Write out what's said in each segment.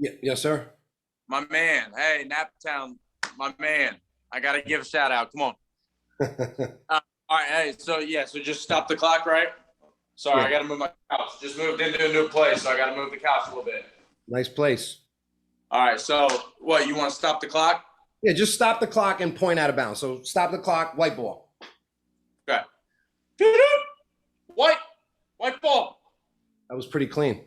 Yeah, yes, sir. My man. Hey, Naptown, my man. I got to give a shout out. Come on. All right. Hey, so just stop the clock, right? Sorry, Yeah, I got to move my couch. Just moved into a new place, so I got to move the couch a little bit. nice place. All right. So, what, you want to stop the clock? Yeah, just stop the clock and point out of bounds. So stop the clock, white ball. Okay. White. White ball. That was pretty clean.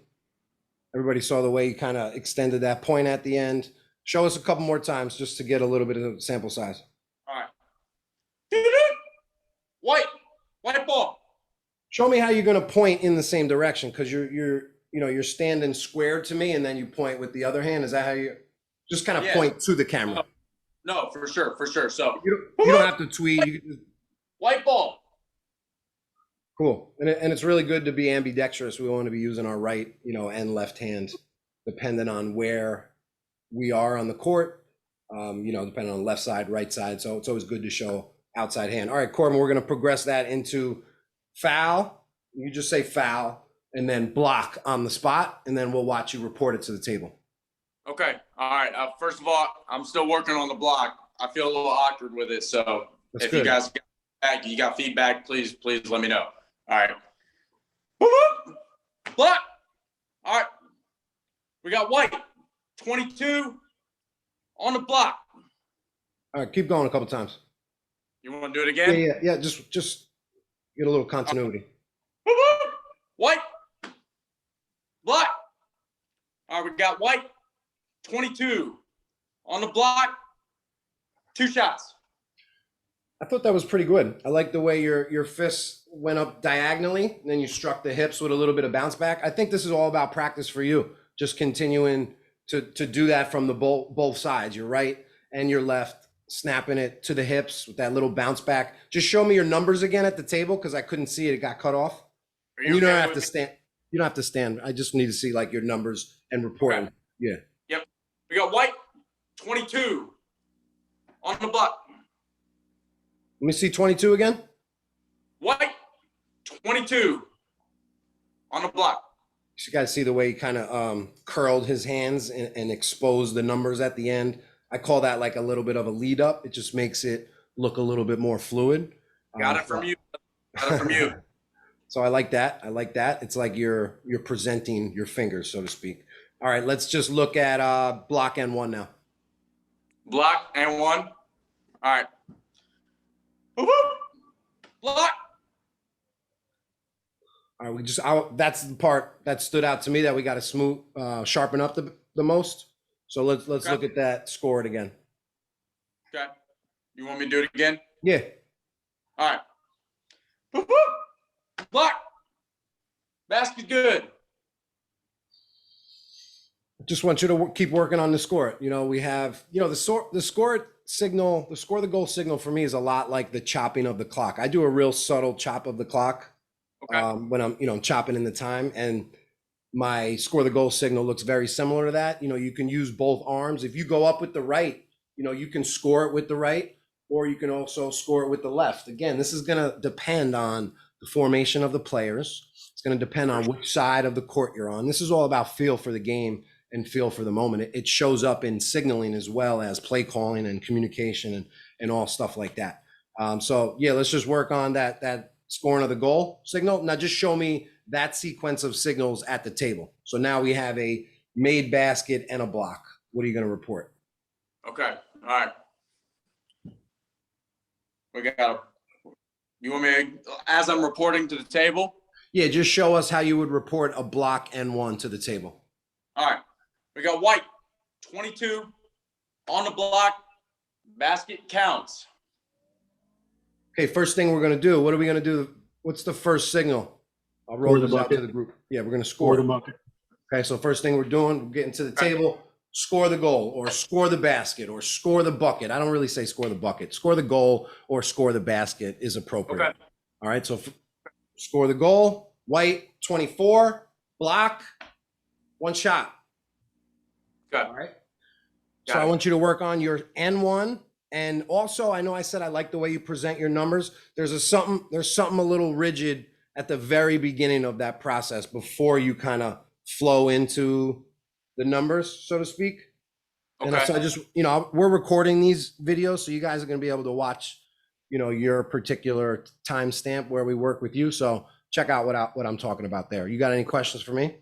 Everybody saw the way you kind of extended that point at the end. Show us a couple more times just to get a little bit of sample size. All right. White. White ball. Show me how you're going to point in the same direction because you're standing square to me and then you point with the other hand. Is that how you just kind of point to the camera? No, for sure. So you don't have to tweet. White ball. Cool. And it's really good to be ambidextrous. We want to be using our right, and left hand, depending on where we are on the court, depending on left side, right side. So it's always good to show outside hand. All right, Corbin, we're going to progress that into foul. You just say foul and then block on the spot, and then we'll watch you report it to the table. Okay. All right. First of all, I'm still working on the block. I feel a little awkward with it. So That's if good. you got feedback, please let me know. All right. Block. All right. We got white. 22 on the block. All right, keep going a couple times. You want to do it again? Yeah. Just get a little continuity. White. Block. All right, we got white. 22 on the block. 2 shots. I thought that was pretty good. I like the way your fists went up diagonally, and then you struck the hips with a little bit of bounce back. I think this is all about practice for you. Just continuing to do that from the both sides, your right and your left, snapping it to the hips with that little bounce back. Just show me your numbers again at the table because I couldn't see it. It got cut off. You don't have to stand. You don't have to stand. I just need to see like your numbers and reporting. Okay. Yeah. Yep. We got white 22 on the block. Let me see 22 again. White 22 on the block. You got to see the way he kind of curled his hands and exposed the numbers at the end. I call that like a little bit of a lead up. It just makes it look a little bit more fluid. Got it from you. So I like that. It's like you're presenting your fingers, so to speak. All right, let's just look at block N1 now. Block N1. All right. Block. All right, that's the part that stood out to me that we got to sharpen up the most. So let's look at that, score it again. Okay. You want me to do it again? Yeah. All right. Block. Basket good. Just want you to keep working on the score. We have, the score signal, the score the goal signal for me is a lot like the chopping of the clock. I do a real subtle chop of the clock. Okay. When I'm, chopping in the time, and my score the goal signal looks very similar to that. You can use both arms. If you go up with the right, you can score it with the right, or you can also score it with the left. Again, this is going to depend on the formation of the players. It's going to depend on which side of the court you're on. This is all about feel for the game and feel for the moment. It shows up in signaling as well as play calling and communication and all stuff like that. So yeah, let's just work on that scoring of the goal signal. Now just show me that sequence of signals at the table. So now we have a made basket and a block. What are you going to report? Okay. All right. We got you want me as I'm reporting to the table? Yeah, just show us how you would report a block N1 to the table. All right. We got white 22 on the block. Basket counts. Okay, first thing we're going to do, what are we going to do? What's the first signal? I'll roll this out to the group. Yeah, we're going to score. Okay, so first thing we're doing, we're getting to the table, score the goal or score the basket or score the bucket. I don't really say score the bucket. Score the goal or score the basket is appropriate. Okay. All right, so score the goal, white 24, block, 1 shot. Okay. All right. So I want you to work on your N1. And also, I know I said I like the way you present your numbers. There's something a little rigid at the very beginning of that process before you kind of flow into the numbers, so to speak. And Okay. so I just, we're recording these videos, so you guys are going to be able to watch, your particular timestamp where we work with you. So check out what I'm talking about there. You got any questions for me?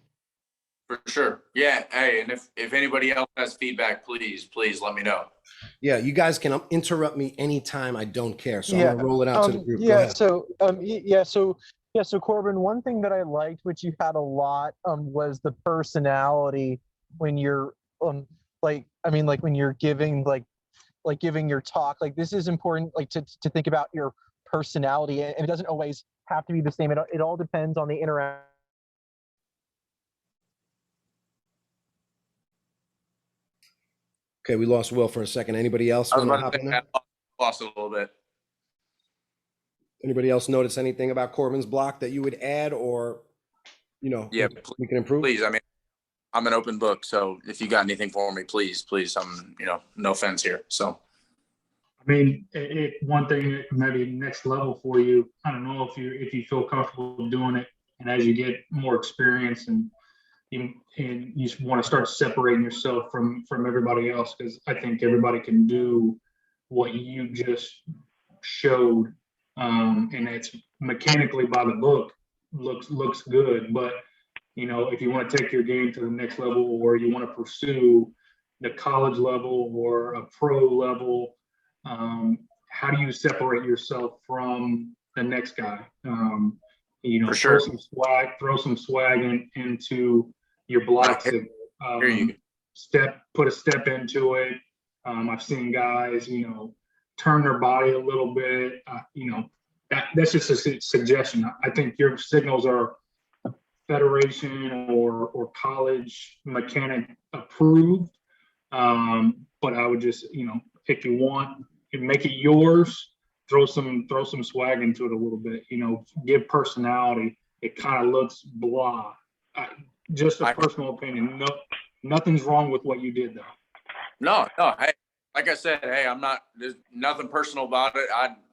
For sure. Yeah. Hey, and if anybody else has feedback, please let me know. Yeah, you guys can interrupt me anytime. I don't care. So I'm Yeah. gonna roll it out to the group. Go Yeah. ahead. So Corbin, one thing that I liked, which you had a lot, was the personality when you're, like when you're giving, giving your talk. Like, this is important, like to think about your personality, and it doesn't always have to be the same. It all depends on the interaction. Okay, we lost Will for a second. Anybody else I was want to about hop to in say there? I lost a little bit. Anybody else notice anything about Corbin's block that you would add, or Yeah, we can improve? please. I mean, I'm an open book, so if you got anything for me, please. I'm, no offense here. So. I mean, one thing that maybe next level for you. I don't know if you feel comfortable doing it, and as you get more experience and you want to start separating yourself from everybody else, because I think everybody can do what you just showed, and it's mechanically by the book, looks good. But if you want to take your game to the next level, or you want to pursue the college level or a pro level, how do you separate yourself from the next guy? For sure. Throw some swag into your blocks. Hear you. Put a step into it. I've seen guys, turn their body a little bit. That's just a suggestion. I think your signals are federation or college mechanic approved. But I would just, if you want, make it yours. Throw some swag into it a little bit. Give personality. It kind of looks blah. Just a personal opinion. No, nothing's wrong with what you did, though. No. Hey, like I said, hey, I'm not. There's nothing personal about it.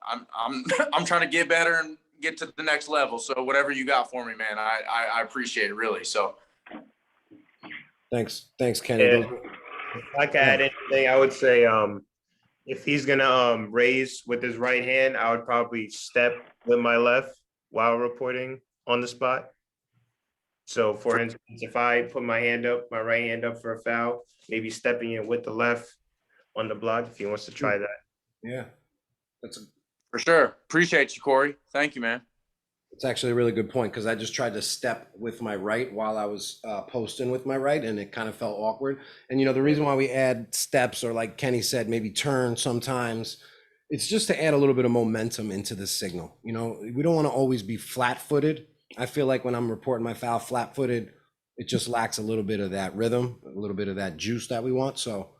I'm trying to get better and get to the next level. So whatever you got for me, man, I appreciate it, really. So. Thanks, Kenny. Yeah. If I could add anything, I would say if he's gonna raise with his right hand, I would probably step with my left while reporting on the spot. So for instance, if I put my right hand up for a foul, maybe stepping in with the left on the block, if he wants to try that. Yeah, For sure. Appreciate you, Corey. Thank you, man. it's actually a really good point, because I just tried to step with my right while I was posting with my right, and it kind of felt awkward. And the reason why we add steps, or like Kenny said, maybe turn sometimes, it's just to add a little bit of momentum into the signal. We don't want to always be flat-footed. I feel like when I'm reporting my foul flat-footed, it just lacks a little bit of that rhythm, a little bit of that juice that we want. So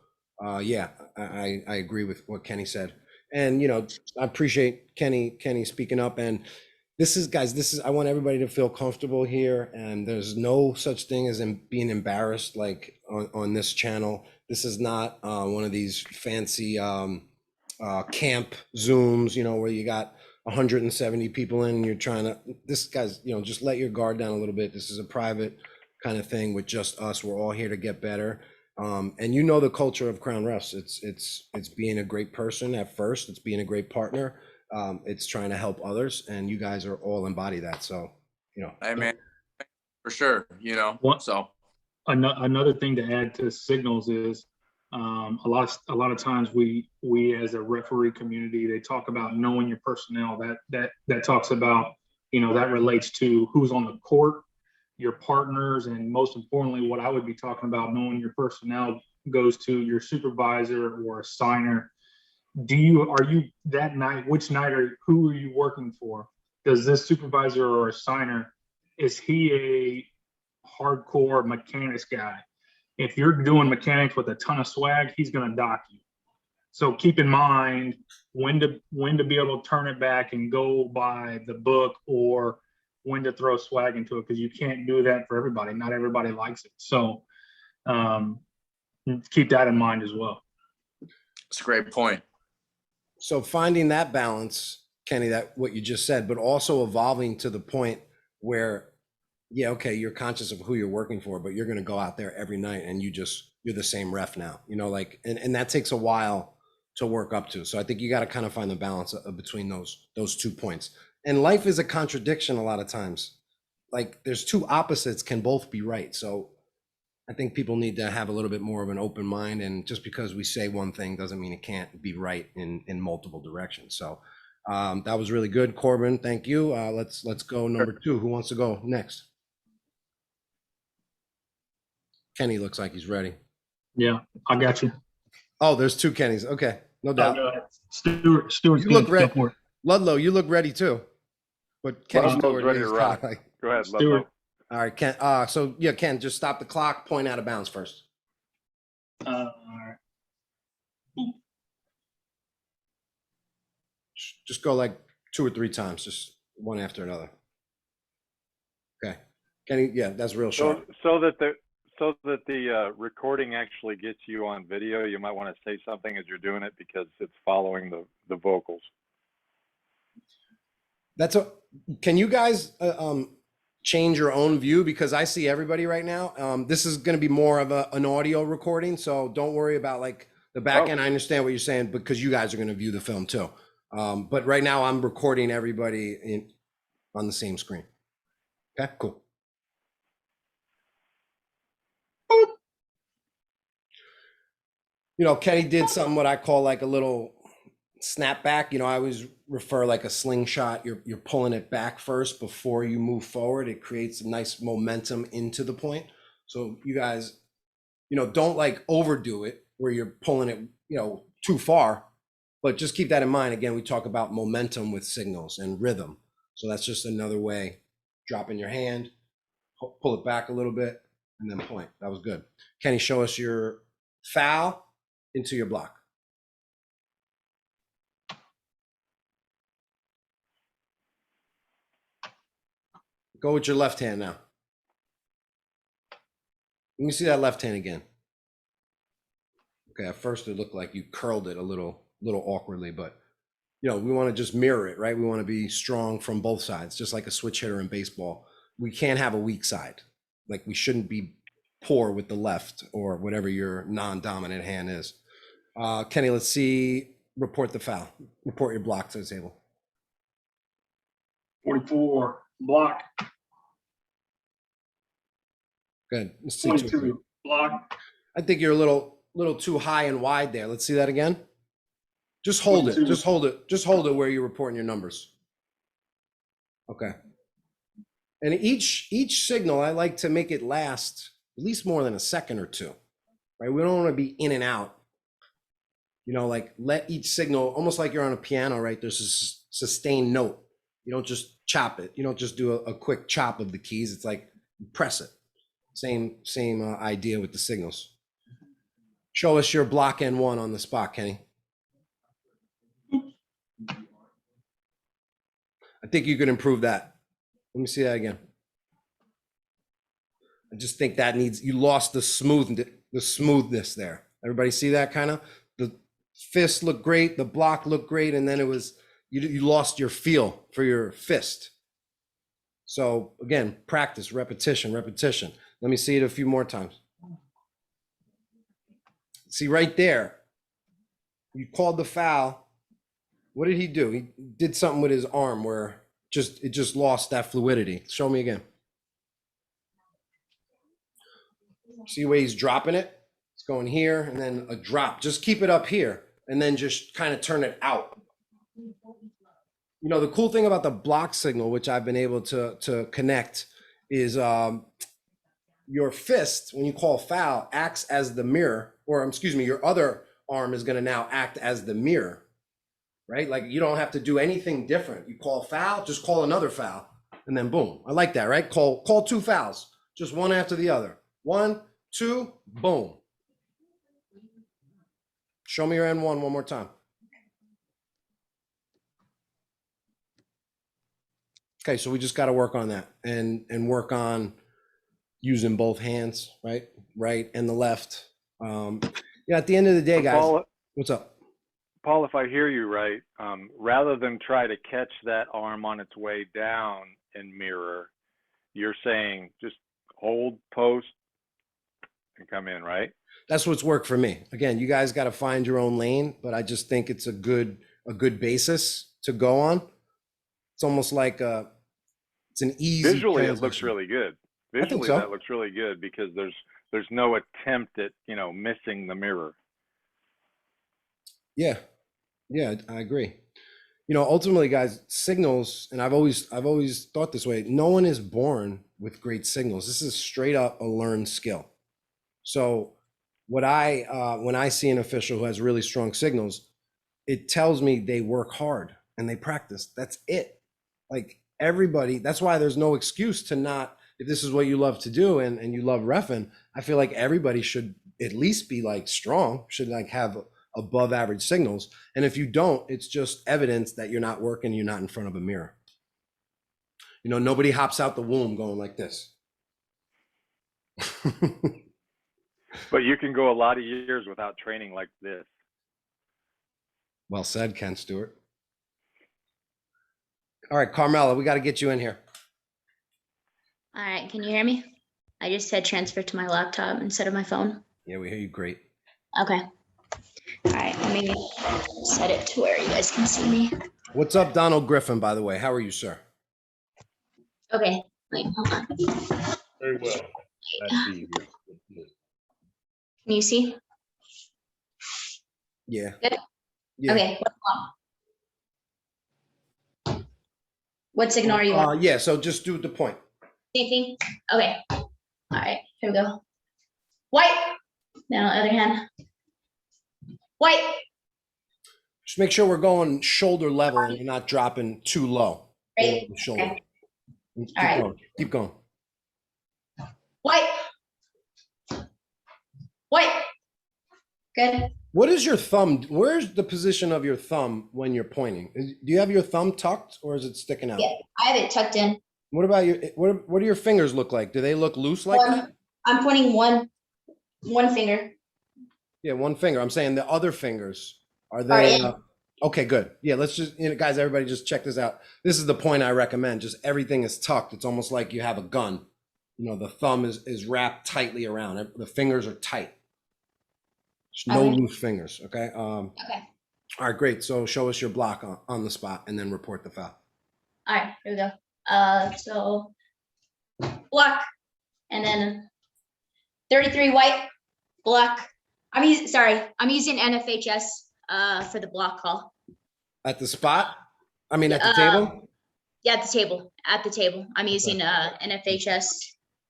yeah, I agree with what Kenny said. And I appreciate Kenny speaking up. And this is I want everybody to feel comfortable here, and there's no such thing as being embarrassed like on this channel. This is not one of these fancy camp Zooms, where you got 170 people in and you're trying to, this guy's, just let your guard down a little bit. This is a private kind of thing with just us. We're all here to get better. And the culture of Crown Refs, it's being a great person at first, it's being a great partner. It's trying to help others, and you guys are all embody that. So, Hey, man, for sure. So Another thing to add to signals is a lot of times we as a referee community, they talk about knowing your personnel. That talks about, that relates to who's on the court, your partners, and most importantly, what I would be talking about, knowing your personnel, goes to your supervisor or assigner. Are you that night, who are you working for? Does this supervisor or assigner, is he a hardcore mechanics guy? If you're doing mechanics with a ton of swag, he's going to dock you. So keep in mind when to be able to turn it back and go by the book, or when to throw swag into it, because you can't do that for everybody. Not everybody likes it. So keep that in mind as well. it's a great point. So finding that balance, Kenny, that what you just said, but also evolving to the point where yeah, okay, you're conscious of who you're working for, but you're going to go out there every night and you're the same ref now, you know, like, and that takes a while to work up to. So I think you got to kind of find the balance between those 2 points. And life is a contradiction a lot of times. Like there's two opposites can both be right. So I think people need to have a little bit more of an open mind. And just because we say one thing doesn't mean it can't be right in multiple directions. So that was really good, Corbin. Thank you. Let's go number 2. Who wants to go next? Kenny looks like he's ready. Yeah, I got you. Oh, there's 2 Kennys. Okay, no doubt. Go ahead. Stewart's You look good. ready. Go for it. Ludlow, you look ready too. But Kenny Ludlow's Stewart ready to is rock. kinda like, Go ahead, Stewart. Ludlow. all right, Ken. So yeah, Ken, just stop the clock, point out of bounds first. All right. Just go like 2 or 3 times, just one after another. Okay, Kenny. Yeah, that's real sharp. So that the recording actually gets you on video, you might want to say something as you're doing it because it's following the vocals. Can you guys change your own view, because I see everybody right now. This is going to be more of an audio recording, so don't worry about like the back end. I understand what you're saying because you guys are going to view the film too. But right now I'm recording everybody on the same screen. Okay, cool. Boop. You know, Kenny did something what I call like a little snap back. You know, I always refer like a slingshot. You're pulling it back first before you move forward. It creates a nice momentum into the point. So you guys, you know, don't like overdo it where you're pulling it, you know, too far, but just keep that in mind. Again, we talk about momentum with signals and rhythm. So that's just another way. Drop in your hand, pull it back a little bit, and then point. That was good. Kenny, show us your foul into your block. Go with your left hand now. Let me see that left hand again. Okay, at first it looked like you curled it a little awkwardly, but you know, we want to just mirror it, right? We want to be strong from both sides, just like a switch hitter in baseball. We can't have a weak side. Like we shouldn't be poor with the left or whatever your non-dominant hand is. Kenny, let's see, report the foul. Report your block to the table. 44 block. Good. Let's see. 22 block. I think you're a little too high and wide there. Let's see that again. Just hold it. Just hold it. Just hold it where you're reporting your numbers. Okay. And each signal, I like to make it last at least more than a second or two, right? We don't want to be in and out. You know, like let each signal, almost like you're on a piano, right? There's a sustained note. You don't just chop it. You don't just do a quick chop of the keys. It's like you press it. Same idea with the signals. Show us your block N1 on the spot, Kenny. I think you could improve that. Let me see that again. I just think that you lost the smoothness there. Everybody see that kind of? The fist looked great, the block looked great, and then it was, you lost your feel for your fist. So again, practice, repetition. Let me see it a few more times. See right there, you called the foul. What did he do? He did something with his arm where it just lost that fluidity. Show me again. See where he's dropping it? It's going here and then a drop. Just keep it up here and then just kind of turn it out. You know, the cool thing about the block signal, which I've been able to connect, is your fist, when you call foul, acts as the mirror, or excuse me, your other arm is going to now act as the mirror, right? Like you don't have to do anything different. You call foul, just call another foul, and then boom. I like that, right? Call 2 fouls, just one after the other. 1, 2, boom. Show me your N1 one more time. Okay, so we just got to work on that and work on using both hands, right and the left. Yeah, at the end of the day, guys, Paul, what's up? Paul, if I hear you right, rather than try to catch that arm on its way down and mirror, you're saying just hold, post, and come in, right? That's what's worked for me. Again, you guys got to find your own lane, but I just think it's a good basis to go on. It's almost like it's an easy Visually, it looks transition. really good. I think Visually, so. that looks really good because there's no attempt at, you know, missing the mirror. Yeah, I agree. You know, ultimately, guys, signals, and I've always thought this way. No one is born with great signals. This is straight up a learned skill. So, when I see an official who has really strong signals, it tells me they work hard and they practice. That's it. Like everybody, that's why there's no excuse to not, if this is what you love to do and you love reffing, I feel like everybody should at least be like strong, should like have above average signals. And if you don't, it's just evidence that you're not working, you're not in front of a mirror. You know, nobody hops out the womb going like this. But you can go a lot of years without training like this. Well said, Ken Stewart. All right, Carmela, we got to get you in here. All right, can you hear me? I just said transfer to my laptop instead of my phone. Yeah, we hear you great. Okay. All right, let me set it to where you guys can see me. What's up, Donald Griffin, by the way? How are you, sir? Okay, wait, hold on. Very well. Can you see? Yeah. Good? Yeah. Okay, what signal are you on? Yeah, so just do the point. Same thing? Okay. All right, here we go. White. Now, other hand. White. Just make sure we're going shoulder level and you're not dropping too low. Right. The shoulder. Okay. Keep All right. going. Keep going. White. White. Good. What is your thumb? Where's the position of your thumb when you're pointing? Do you have your thumb tucked or is it sticking out? Yeah, I have it tucked in. What about your, what do your fingers look like? Do they look loose like that? I'm pointing one finger. Yeah, one finger. I'm saying the other fingers, are they? in. Okay, good. Yeah, let's just, you know, guys, everybody just check this out. This is the point I recommend. Just everything is tucked. It's almost like you have a gun. You know, the thumb is wrapped tightly around. The fingers are tight. There's no Okay. loose fingers, okay? Okay. All right, great. So show us your block on the spot and then report the foul. All right, here we go. So block, and then 33 white, block. I'm using NFHS for the block call. At the spot? I mean, at the table? Yeah, at the table. I'm using NFHS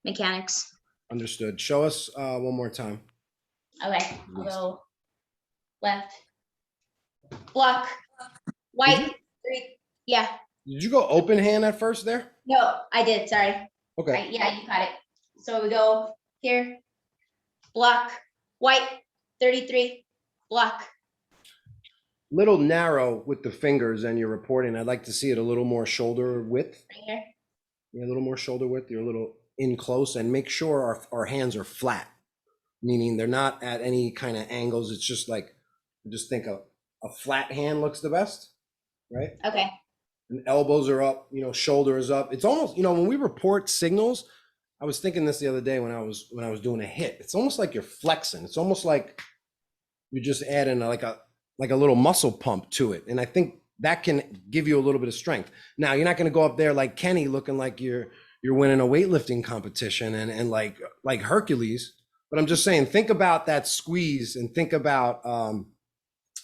mechanics. Understood. Show us one more time. Okay, I'll go left, block, white, three. Yeah, Did you go open hand at first there? no, I did. Sorry. Okay. Yeah, you got it. So we go here, block, white, 33, block. Little narrow with the fingers and your reporting. I'd like to see it a little more shoulder width. Right here. Yeah, a little more shoulder width. You're a little in close and make sure our hands are flat, meaning they're not at any kind of angles. It's just like, just think a flat hand looks the best, right? Okay. And elbows are up, you know, shoulder is up. It's almost, you know, when we report signals, I was thinking this the other day when I was doing a hit. It's almost like you're flexing. It's almost like you're just adding like a little muscle pump to it. And I think that can give you a little bit of strength. Now, you're not going to go up there like Kenny looking like you're winning a weightlifting competition and like Hercules. But I'm just saying, think about that squeeze and think about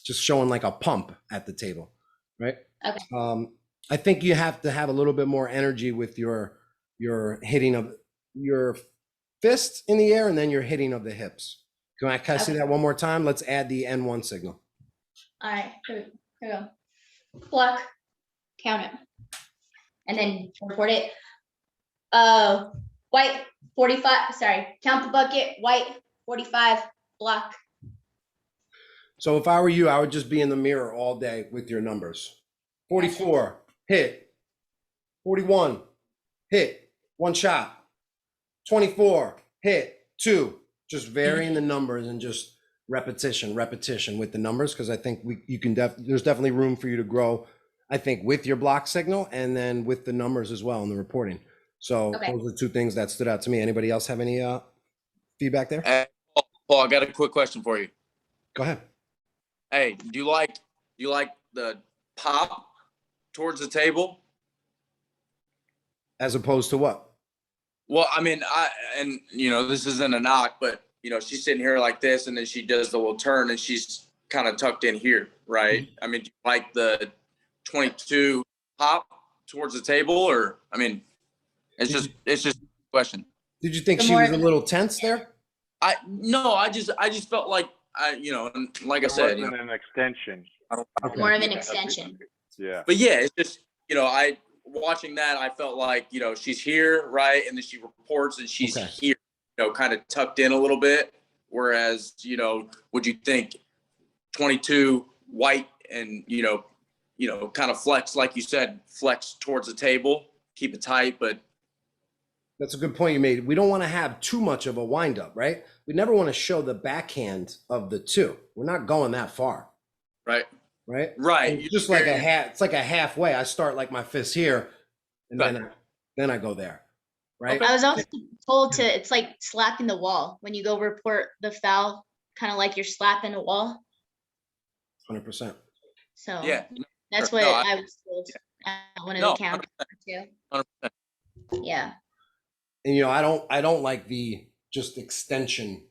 just showing like a pump at the table, right? Okay. I think you have to have a little bit more energy with your hitting of your fist in the air and then your hitting of the hips. Can I see that one more time? Let's add the N1 signal. All right. Here we go. Block, count it, and then report it. White, 45. Sorry, count the bucket. White, 45. Block. So if I were you, I would just be in the mirror all day with your numbers. 44, hit. 41, hit. One shot. 24, hit. Two. Just varying the numbers and just repetition with the numbers, because I think there's definitely room for you to grow, I think, with your block signal and then with the numbers as well in the reporting. So Okay. those are the two things that stood out to me. Anybody else have any feedback there? Hey, Paul, I got a quick question for you. Go ahead. Hey, do you like the pop towards the table? As opposed to what? Well, I mean, this isn't a knock, but she's sitting here like this, and then she does the little turn, and she's kind of tucked in here, right? Mm-hmm. I mean, do you like the 22 pop towards the table, or I mean, it's just a question. Did you think The she more- was a little tense there? I just felt like and like I said, Wasn't an extension. More of an extension. Yeah. but yeah, it's just I watching that, I felt like she's here, right, and then she reports and she's Okay. here, kind of tucked in a little bit. Whereas would you think 22 white and kind of flex, like you said, flex towards the table, keep it tight, but That's a good point you made. We don't want to have too much of a windup, right? We never want to show the backhand of the two. We're not going that far, right. right? Right. It's just like a half. It's like a halfway. I start like my fist here, and Right. then I go there, right? I was also told it's like slapping the wall when you go report the foul, kind of like you're slapping a wall. 100%. So Yeah. that's No, what I- I was told at one of No, the counts too. 100%. Yeah. And I don't like the just extension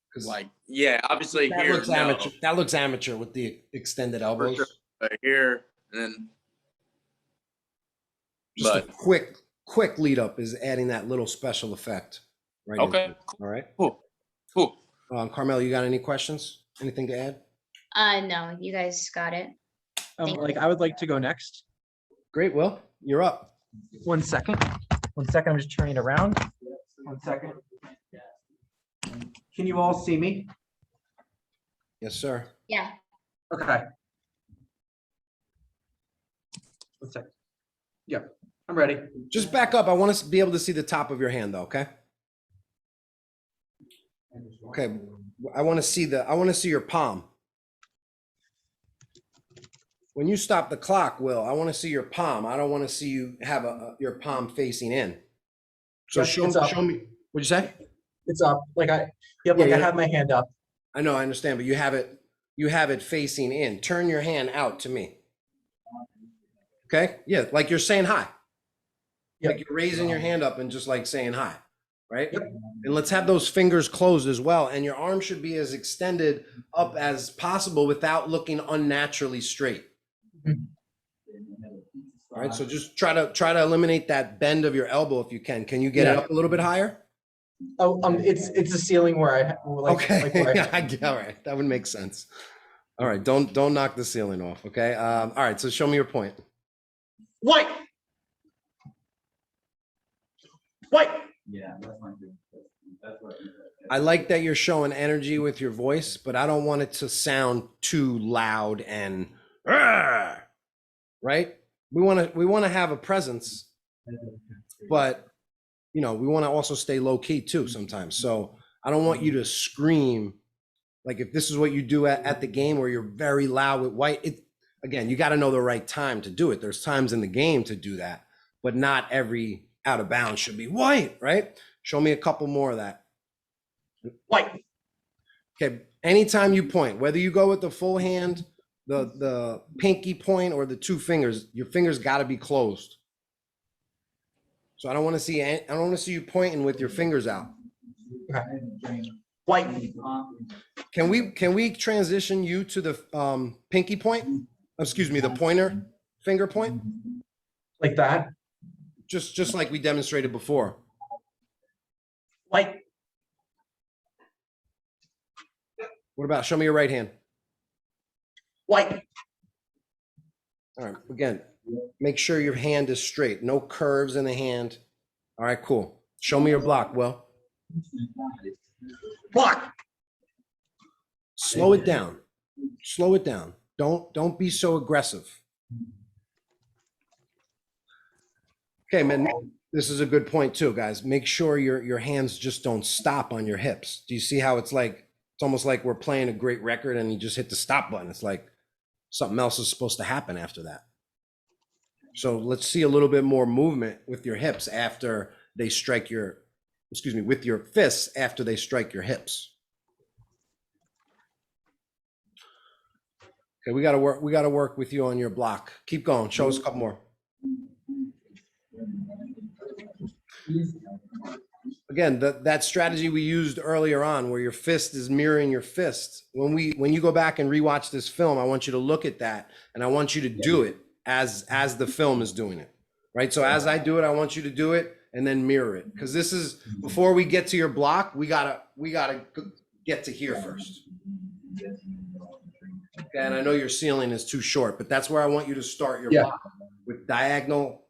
because Like, yeah, obviously that here, looks no, amateur. That looks amateur with the extended for elbows. sure. Here, and then Just But- a quick lead up is adding that little special effect. Right. Okay, into it. All right. cool. Carmel, you got any questions? Anything to add? No, you guys got it. Thank Like I would like to go next. Great. Will, you're up. 1 second. 1 second. I'm just turning it around. 1 second. Can you all see me? Yes, sir. Yeah. Okay. 1 second. Yep, I'm ready. Just back up. I want to be able to see the top of your hand, though. Okay. Okay. I want to see your palm. When you stop the clock, Will, I want to see your palm. I don't want to see you have your palm facing in. So Yes, it's up. show me. What'd you say? It's up. I Yeah, yeah. have my hand up. I know, I understand, but you have it facing in. Turn your hand out to me. Okay? Yeah, like you're saying hi. Yep. Like you're raising your hand up and just like saying hi, right? Yep. And let's have those fingers closed as well. And your arm should be as extended up as possible without looking unnaturally straight. Mhm. All right, so just try to eliminate that bend of your elbow if you can. Can you get it Yeah. up a little bit higher? Oh, it's a ceiling where I like. Okay, Like where I, all right, that would make sense. All right, don't knock the ceiling off. Okay, all right. So show me your point. White. White. I like that you're showing energy with your voice, but I don't want it to sound too loud and "Arr!" right. We want to have a presence, but we want to also stay low key too sometimes. So I don't want you to scream. Like if this is what you do at the game where you're very loud with white, again, you got to know the right time to do it. There's times in the game to do that, but not every out of bounds should be white, right? Show me a couple more of that. White. Okay, anytime you point, whether you go with the full hand, the pinky point, or the two fingers, your fingers got to be closed. So I don't want to see you pointing with your fingers out. White. Can we transition you to the pinky point? Excuse me, the pointer finger point, Like that. just like we demonstrated before. White. What about show me your right hand? White. All right, again, make sure your hand is straight, no curves in the hand. All right, cool. Show me your block, Will. Block. Slow it down. Slow it down. Don't be so aggressive. Okay, man, this is a good point too, guys. Make sure your hands just don't stop on your hips. Do you see how it's almost like we're playing a great record and you just hit the stop button. It's like something else is supposed to happen after that. So let's see a little bit more movement with your hips after they strike your, excuse me, with your fists after they strike your hips. Okay, we gotta work with you on your block. Keep going. Show us a couple more. Again, that strategy we used earlier on where your fist is mirroring your fist. When you go back and rewatch this film, I want you to look at that and I want you to do it as the film is doing it. Right? So as I do it, I want you to do it and then mirror it. Because this is before we get to your block, we gotta get to here first. Okay, and I know your ceiling is too short, but that's where I want you to start your block with diagonal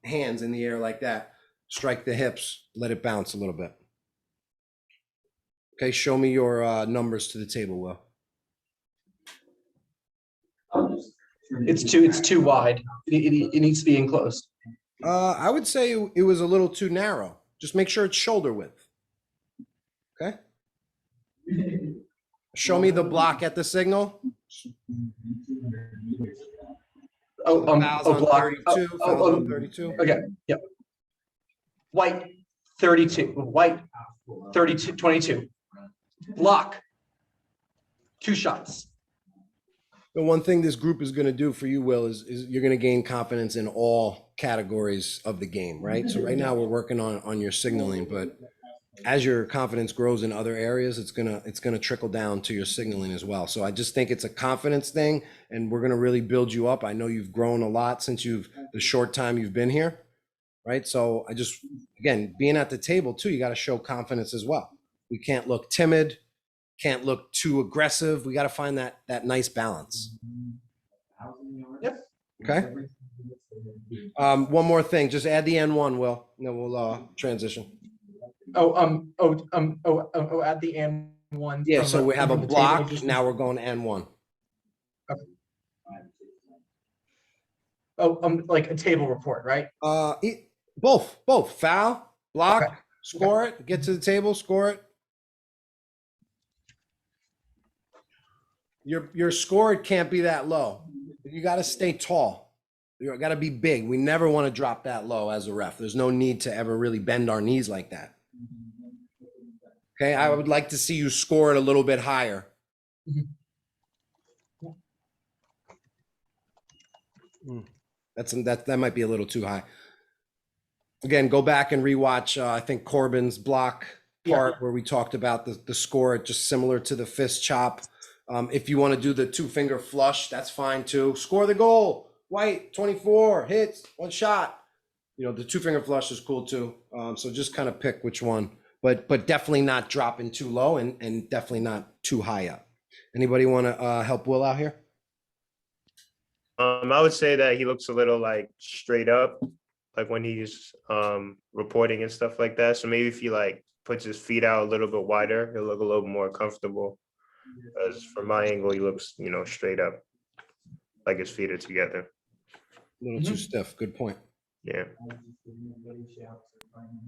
hands in the air like that. Strike the hips, let it bounce a little bit. Okay, show me your numbers to the table, Will. It's too wide. It needs to be enclosed. I would say it was a little too narrow. Just make sure it's shoulder width. Okay. Show me the block at the signal. Fouls on Block. 32. Fouls on 32. Okay. Yep. White 32. White 32. 22. Block. 2 shots. The one thing this group is going to do for you, Will, is you're going to gain confidence in all categories of the game, right? So right now we're working on your signaling, but as your confidence grows in other areas, it's gonna trickle down to your signaling as well. So I just think it's a confidence thing, and we're gonna really build you up. I know you've grown a lot since the short time you've been here, right? So again, being at the table too, you got to show confidence as well. We can't look timid, can't look too aggressive. We got to find that nice balance. Yep. Okay. One more thing, just add the N1, Will, and then we'll transition. At the end one. Yeah, so we have a from the block. table, Now we're going to N1. Like a table report, right? Both. Foul, block, Okay. score it, get to the table, score it. Your score can't be that low. You got to stay tall. You got to be big. We never want to drop that low as a ref. There's no need to ever really bend our knees like that. Okay, I would like to see you score it a little bit higher. That might be a little too high. Again, go back and rewatch. I think Corbin's block part where we talked about the score, just similar to the fist chop. If you want to do the 2-finger flush, that's fine too. Score the goal. White 24 hits, 1 shot. The 2-finger flush is cool too. So just kind of pick which one. But definitely not dropping too low and definitely not too high up. Anybody want to help Will out here? I would say that he looks a little like straight up, like when he's reporting and stuff like that. So maybe if he like puts his feet out a little bit wider, he'll look a little more comfortable. Because from my angle, he looks, straight up, like his feet are together. A little too stiff. Good point. Yeah.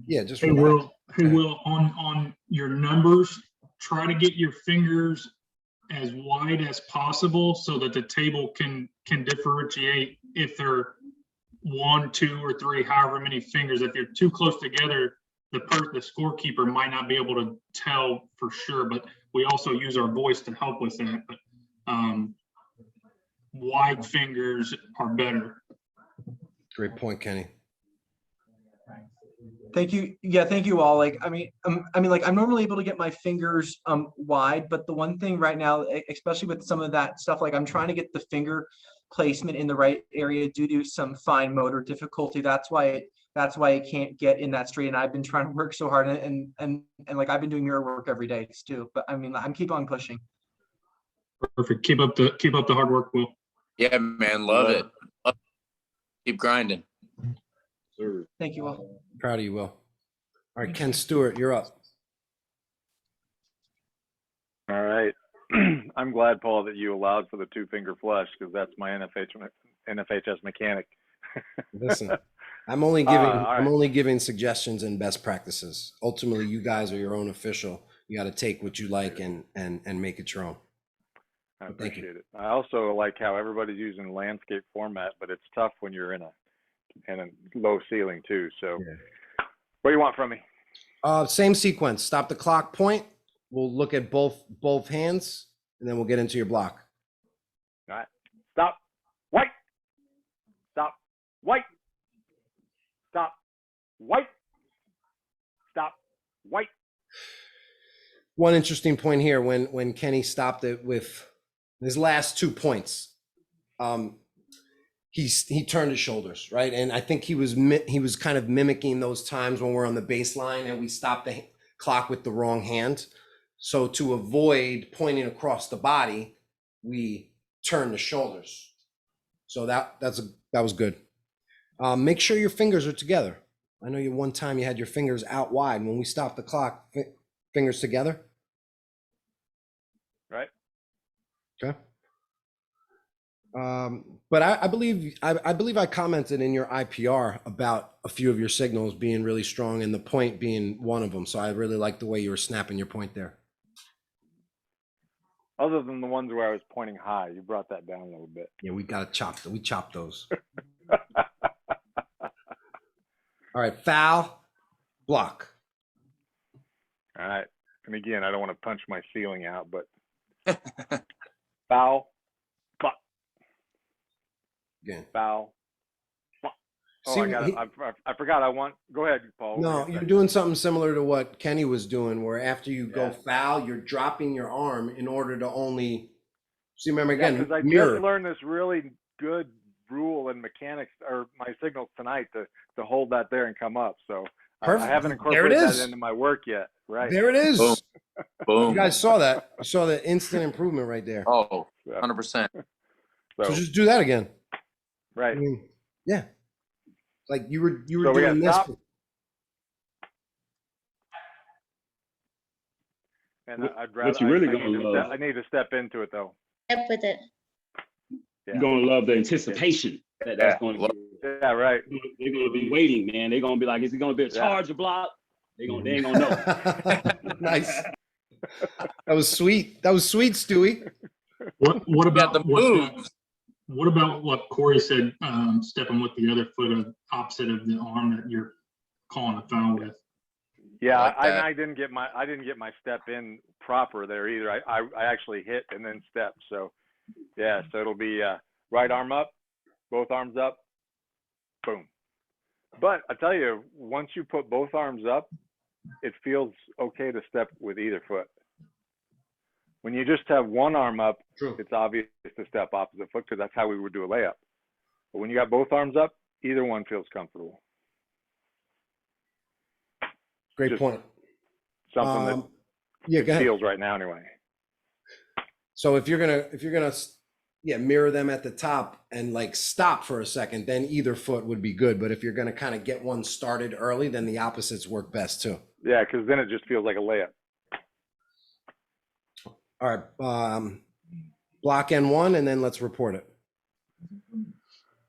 Yeah, just Hey, Will, on your numbers, try to get your fingers as wide as possible so that the table can differentiate if they're 1, 2, or 3, however many fingers. If you're too close together, the scorekeeper might not be able to tell for sure, but we also use our voice to help with that. But wide fingers are better. Great point, Kenny. Thank you. Yeah, thank you all. Like, I'm normally able to get my fingers wide, but the one thing right now, especially with some of that stuff, like I'm trying to get the finger placement in the right area due to some fine motor difficulty. That's why it can't get in that straight. And I've been trying to work so hard, and like I've been doing mirror work every day too. But I'm keep on pushing. Perfect. Keep up the hard work, Will. Yeah, man, love it. Keep grinding. Thank you all. Proud of you, Will. All right, Ken Stewart, you're up. All right. I'm glad, Paul, that you allowed for the 2-finger flush because that's my NFHS mechanic. Listen, I'm only giving suggestions and best practices. Ultimately, you guys are your own official. You got to take what you like and make it your own. I appreciate it. I also like how everybody's using landscape format, but it's tough when you're in a and a low ceiling too. So Yeah. what do you want from me? Same sequence. Stop the clock, point. We'll look at both hands, and then we'll get into your block. All right. Stop. White. Stop. White. Stop. White. Stop. White. One interesting point here when Kenny stopped it with his last 2 points. He turned his shoulders, right? And I think he was kind of mimicking those times when we're on the baseline and we stop the clock with the wrong hand. So to avoid pointing across the body, we turn the shoulders. So that was good. Make sure your fingers are together. I know one time you had your fingers out wide. When we stop the clock, fingers together. Right. Okay. But I believe I commented in your IPR about a few of your signals being really strong and the point being one of them. So I really like the way you were snapping your point there. Other than the ones where I was pointing high, you brought that down a little bit. Yeah, we chop those. All right, foul, block. All right. And again, I don't want to punch my ceiling out, but foul, buck, Again. foul, buck. Oh, See, I forgot. Go ahead, Paul. No, you're doing something similar to what Kenny was doing, where after you go foul, you're dropping your arm in order to only. See, remember again, because I mirror. just learned this really good rule and mechanics, or my signals tonight to hold that there and come up. So Perfect. I haven't There it incorporated is. that into my work yet. Right. There it is. Boom. Boom. You guys saw that. You saw the instant improvement right there. Oh, 100%. So just do that again. Right. I mean, yeah. Like you were So we doing this. got stop. And I'd rather. What you really gonna love? I need to step into it though. Step with it. Yeah. You're gonna love the anticipation that's going to. Yeah. Right. They're gonna be waiting, man. They're gonna be like, is it gonna be a charge or block? They ain't gonna know. Nice. That was sweet. That was sweet, Stewie. What about the moves. What about what Corey said? Stepping with the other foot opposite of the arm that you're calling a foul with. Yeah, like that. I didn't get my step in proper there either. I actually hit and then stepped. So yeah, so it'll be right arm up, both arms up, boom. But I tell you, once you put both arms up, it feels okay to step with either foot. When you just have one arm up, True. it's obvious to step opposite foot because that's how we would do a layup. But when you got both arms up, either one feels comfortable. Great Just point. Something Yeah, go that ahead. feels right now anyway. So if you're gonna mirror them at the top and like stop for a second, then either foot would be good. But if you're gonna kind of get one started early, then the opposites work best too. Yeah, because then it just feels like a layup. All right, block N1, and then let's report it.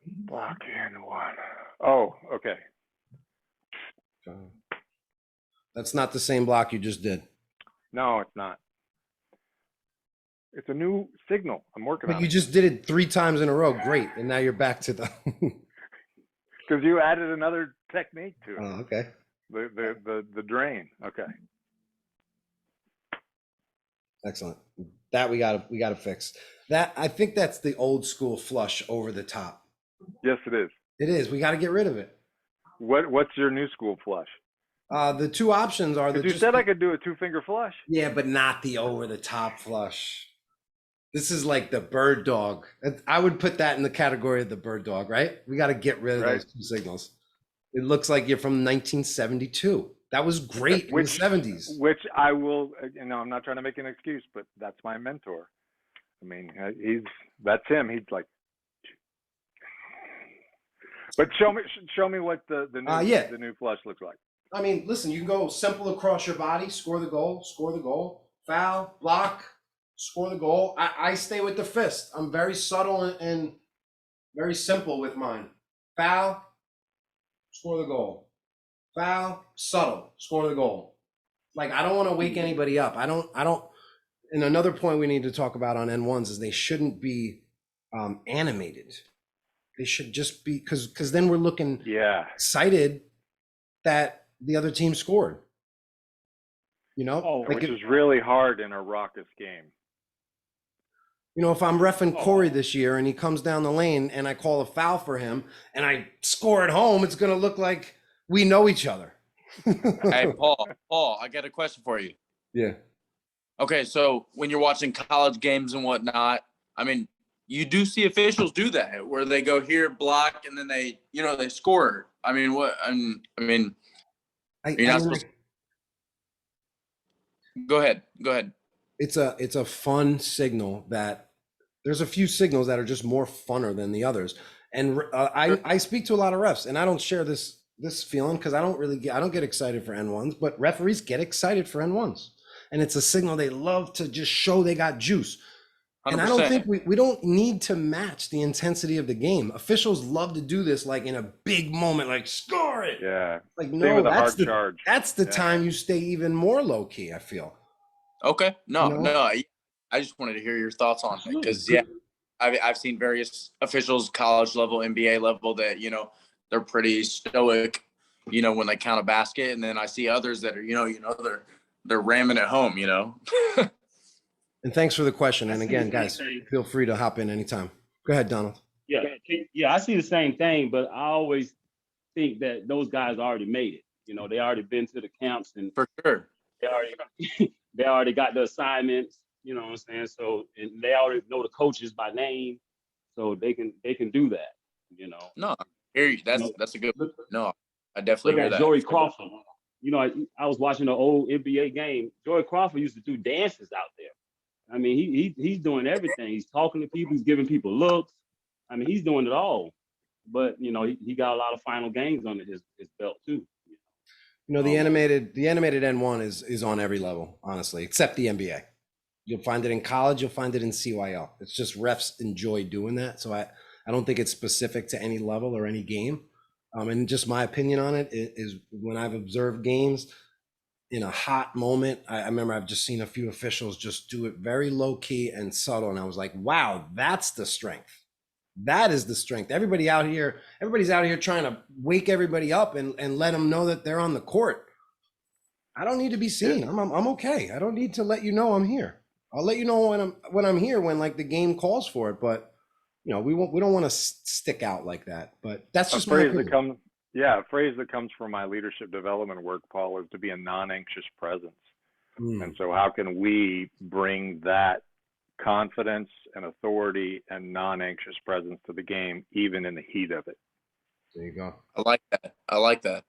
Block in one. Oh, okay. That's not the same block you just did. No, it's not. It's a new signal. I'm working But on you it. just did it 3 times in a row. Great, and now you're back to the. Because you added another technique to it. Oh, okay. The drain. Okay. Excellent. That we gotta fix. That I think that's the old school flush over the top. Yes, it is. It is. We got to get rid of it. What's your new school flush? The 2 options are the. You said I could do a 2-finger flush. Yeah, but not the over the top flush. This is like the bird dog. I would put that in the category of the bird dog, right? We got to get rid of those 2 signals. It looks like you're from 1972. That was great in the 70s. Which I will, I'm not trying to make an excuse, but that's my mentor. I mean, that's him. He's like, but show me what the new flush looks like. I mean, listen, you can go simple across your body, score the goal, foul, block, score the goal. I stay with the fist. I'm very subtle and very simple with mine. Foul, score the goal. Foul, subtle, score the goal. Like, I don't want to wake anybody up. I don't. And another point we need to talk about on N1s is they shouldn't be animated. They should just be, because then we're looking Yeah. excited that the other team scored. You know, Oh, like Which if, is really hard in a raucous game. you know, if I'm reffing Oh. Corey this year and he comes down the lane and I call a foul for him and I score at home, it's gonna look like we know each other. Hey, Paul, I got a question for you. Yeah. Okay, so when you're watching college games and whatnot, I mean, you do see officials do that where they go here, block, and then they, they score. I mean, what? I mean, you're not supposed to. Go ahead. It's a fun signal that there's a few signals that are just more funner than the others. And I speak to a lot of refs, and I don't share this feeling because I don't get excited for N1s, but referees get excited for N1s. And it's a signal they love to just show they got juice. 100%. And I don't think we don't need to match the intensity of the game. Officials love to do this like in a big moment, like score it. Yeah. Like Same no, with a that's hard the charge. that's the Yeah. time you stay even more low key, I feel. Okay. No, You know? I just wanted to hear your thoughts on it because I've seen various officials, college level, NBA level, that they're pretty stoic, when they count a basket, and then I see others that are they're ramming it home, And thanks for the question. And again, guys, feel free to hop in anytime. Go ahead, Donald. Yeah, I see the same thing, but I always think that those guys already made it. They already been to the camps and For sure. they already got the assignments. You know what I'm saying? So and they already know the coaches by name, so they can do that. No, I hear you. That's a good. No, I definitely Look hear at that. Joey Crawford. I was watching an old NBA game. Joey Crawford used to do dances out there. I mean, he's doing everything. He's talking to people. He's giving people looks. I mean, he's doing it all. But he got a lot of final games under his belt too. The animated N1 is on every level, honestly, except the NBA. You'll find it in college. You'll find it in CYL. It's just refs enjoy doing that. So I don't think it's specific to any level or any game. And just my opinion on it is when I've observed games in a hot moment, I remember I've just seen a few officials just do it very low key and subtle. And I was like, wow, that's the strength. That is the strength. Everybody's out here trying to wake everybody up and let them know that they're on the court. I don't need to be seen. I'm okay. I don't need to let you know I'm here. I'll let you know when I'm here when like the game calls for it. But we don't want to stick out like that. But that's just my opinion. A phrase that comes from my leadership development work, Paul, is to be a non-anxious presence. And so how can we bring that confidence and authority and non-anxious presence to the game, even in the heat of it? There you go. I like that.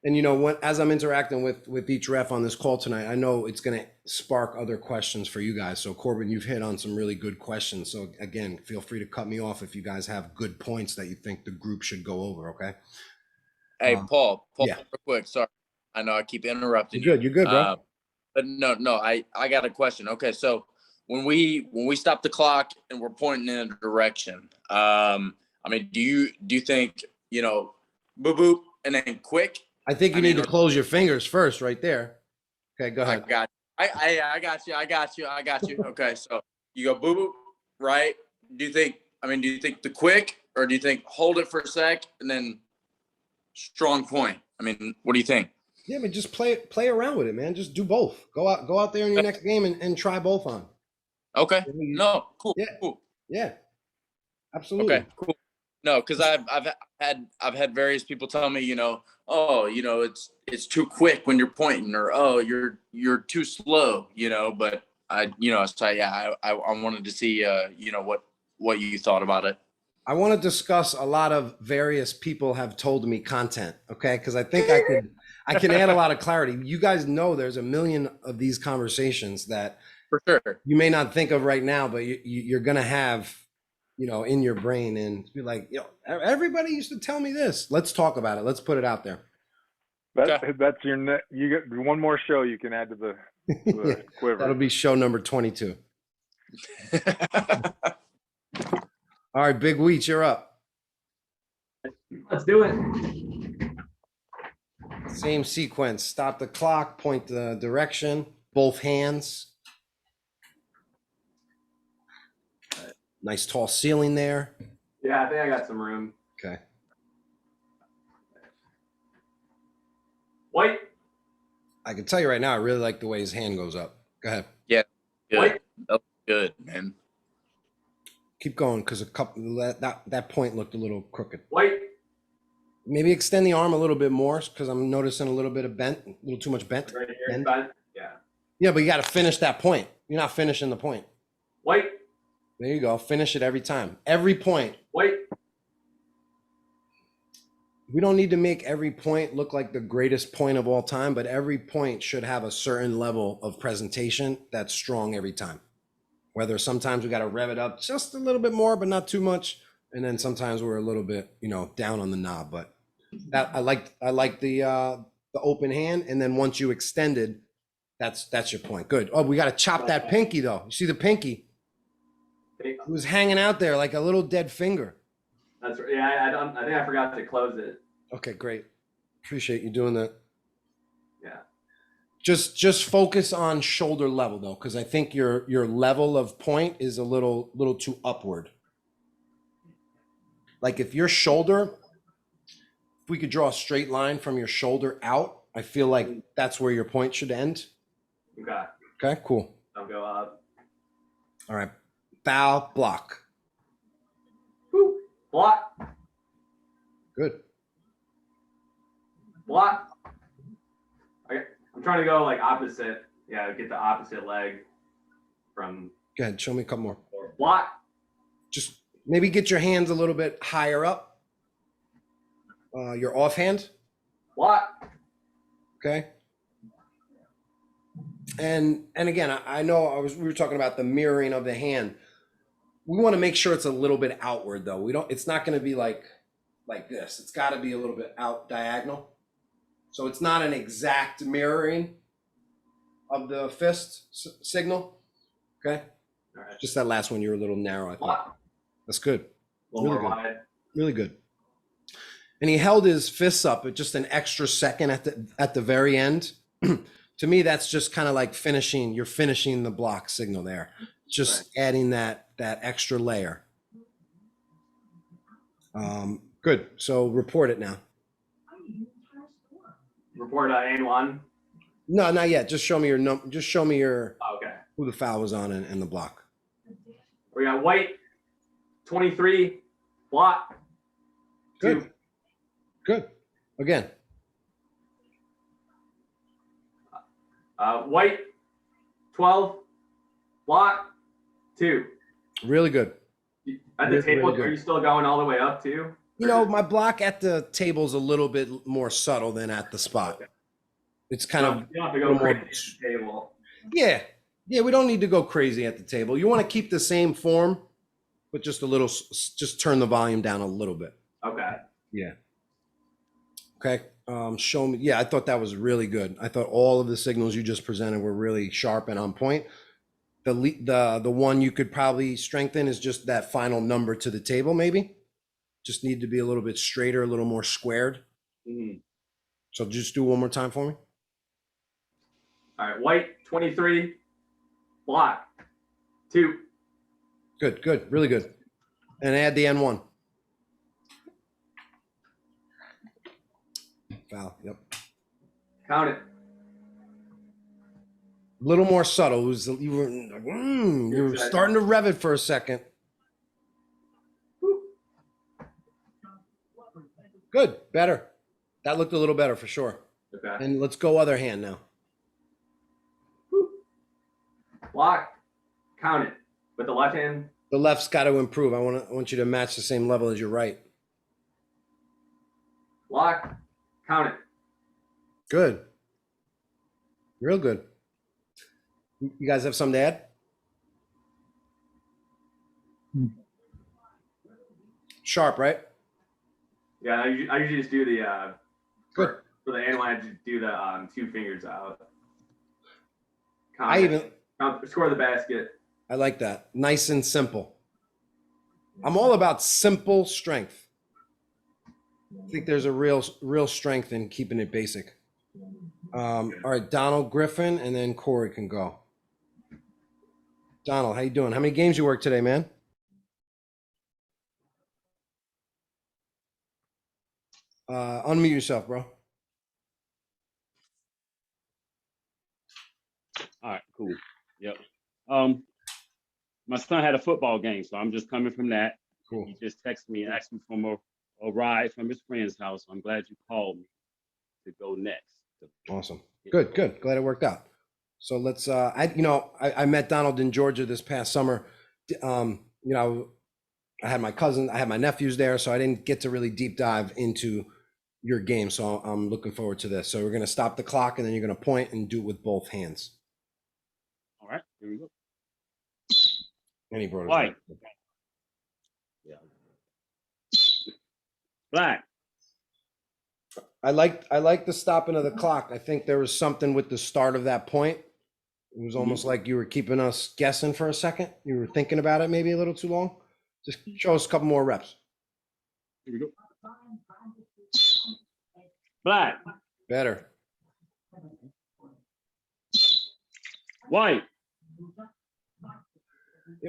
And as I'm interacting with each ref on this call tonight, I know it's going to spark other questions for you guys. So Corbin, you've hit on some really good questions. So again, feel free to cut me off if you guys have good points that you think the group should go over. Okay. Hey, Paul, yeah. Real quick. Sorry. I know I keep interrupting you. You're good, bro. But no, I got a question. Okay. So when we stop the clock and we're pointing in a direction, do you think, boop, boop, and then quick? I think you need to close your fingers first right there. Okay, go ahead. I got you. Okay, so you go boo boo, right? Do you think the quick, or do you think hold it for a sec and then strong point? What do you think? Yeah, just play around with it, man. Just do both. Go out there in your next game and try both on. Okay. No, cool. Yeah. Cool. Yeah. Absolutely. Okay, cool. No, because I've had various people tell me, it's too quick when you're pointing, or you're too slow, but I wanted to see what you thought about it. I want to discuss a lot of various people have told me content, okay? Because I think I can add a lot of clarity. You guys know there's a million of these conversations that for sure you may not think of right now, but you're gonna have in your brain, and be like, everybody used to tell me this. Let's talk about it. Let's put it out there. That's you get one more show you can add to the quiver. That'll be show number 22. All right, Big Wheat, you're up. Let's do it. Same sequence. Stop the clock, point the direction, both hands. Nice tall ceiling there. Yeah, I think I got some room. Okay. White, I can tell you right now, I really like the way his hand goes up. Go ahead. Good. white, That was good, man. Keep going, because a couple that point looked a little crooked. white, Maybe extend the arm a little bit more, because I'm noticing a little bit of bent, a little too much bent. right here. Bend. Fine. Yeah. Yeah, but you got to finish that point. You're not finishing the point. White, There you go. Finish it every time. Every point. white, We don't need to make every point look like the greatest point of all time, but every point should have a certain level of presentation that's strong every time. Whether sometimes we got to rev it up just a little bit more, but not too much. And then sometimes we're a little bit, down on the knob, but that I like the open hand. And then once you extended, that's your point. Good. Oh, we got to chop that pinky though. You see the pinky? It was hanging out there like a little dead finger. that's right. Yeah, I think I forgot to close it. Okay, great. Appreciate you doing that. Yeah. Just focus on shoulder level though, because I think your level of point is a little too upward. Like if your shoulder, if we could draw a straight line from your shoulder out, I feel like that's where your point should end. Okay. Okay, cool. I'll go up. All right. Bow, block. Woo. Block, Good. block. Okay. I'm trying to go like opposite. Yeah, get the opposite leg from Go ahead. Show me a couple more. block. Just maybe get your hands a little bit higher up. Your offhand. Block. Okay. And again, I know we were talking about the mirroring of the hand. We want to make sure it's a little bit outward though. It's not going to be like this. It's got to be a little bit out diagonal. So it's not an exact mirroring of the fist signal. Okay. All right. Just that last one, you were a little narrow, I thought. Block. That's good. A little Really more good. wide. Really good. And he held his fists up at just an extra second at the very end. To me, that's just kind of like you're finishing the block signal there. Just adding that extra layer. Good. So report it now. Report and one. No, not yet. Just show me your just show me your Oh, okay. who the foul was on and the block. We got white, 23, block. Good. 2. Good. Again. White, 12, block, 2. Really good. At the Really, table, really good. are you still going all the way up too? My block at the table's a little bit more subtle than at the spot. It's kind of You don't have to go little more- crazy at the table. Yeah, we don't need to go crazy at the table. You want to keep the same form, but just a little, just turn the volume down a little bit. Okay. Yeah. Okay. Show me. Yeah, I thought that was really good. I thought all of the signals you just presented were really sharp and on point. The one you could probably strengthen is just that final number to the table, maybe. Just need to be a little bit straighter, a little more squared. Mhm. So just do one more time for me. All right. White, 23, block, 2. Good, really good. And add the N1. Foul, yep. Count it. A little more subtle. You were starting to rev it for a second. Good, better. That looked a little better for sure. Okay. And let's go other hand now. Block, count it. With the left hand, The left's got to improve. I want you to match the same level as your right. block, count it. Good. Real good. You guys have something to add? Sharp, right? Yeah, I usually just do the Good. for the and one, I just do the 2 fingers out. I even Score the basket. I like that. Nice and simple. I'm all about simple strength. I think there's a real strength in keeping it basic. All right, Donald Griffin, and then Corey can go. Donald, how you doing? How many games you work today, man? Unmute yourself, bro. All right, cool. Yep. My son had a football game, so I'm just coming from that. Cool. He just texted me and asked me for a ride from his friend's house. I'm glad you called me to go next. Awesome. Good. Glad it worked out. So let's, I met Donald in Georgia this past summer. I had my cousin, I had my nephews there, so I didn't get to really deep dive into your game. So I'm looking forward to this. So we're going to stop the clock and then you're going to point and do it with both hands. All right, here we go. And he brought it White. back. Yeah. Black. I like the stopping of the clock. I think there was something with the start of that point. It was almost like you were keeping us guessing for a second. You were thinking about it maybe a little too long. Just show us a couple more reps. Here we go. Black. Better. White.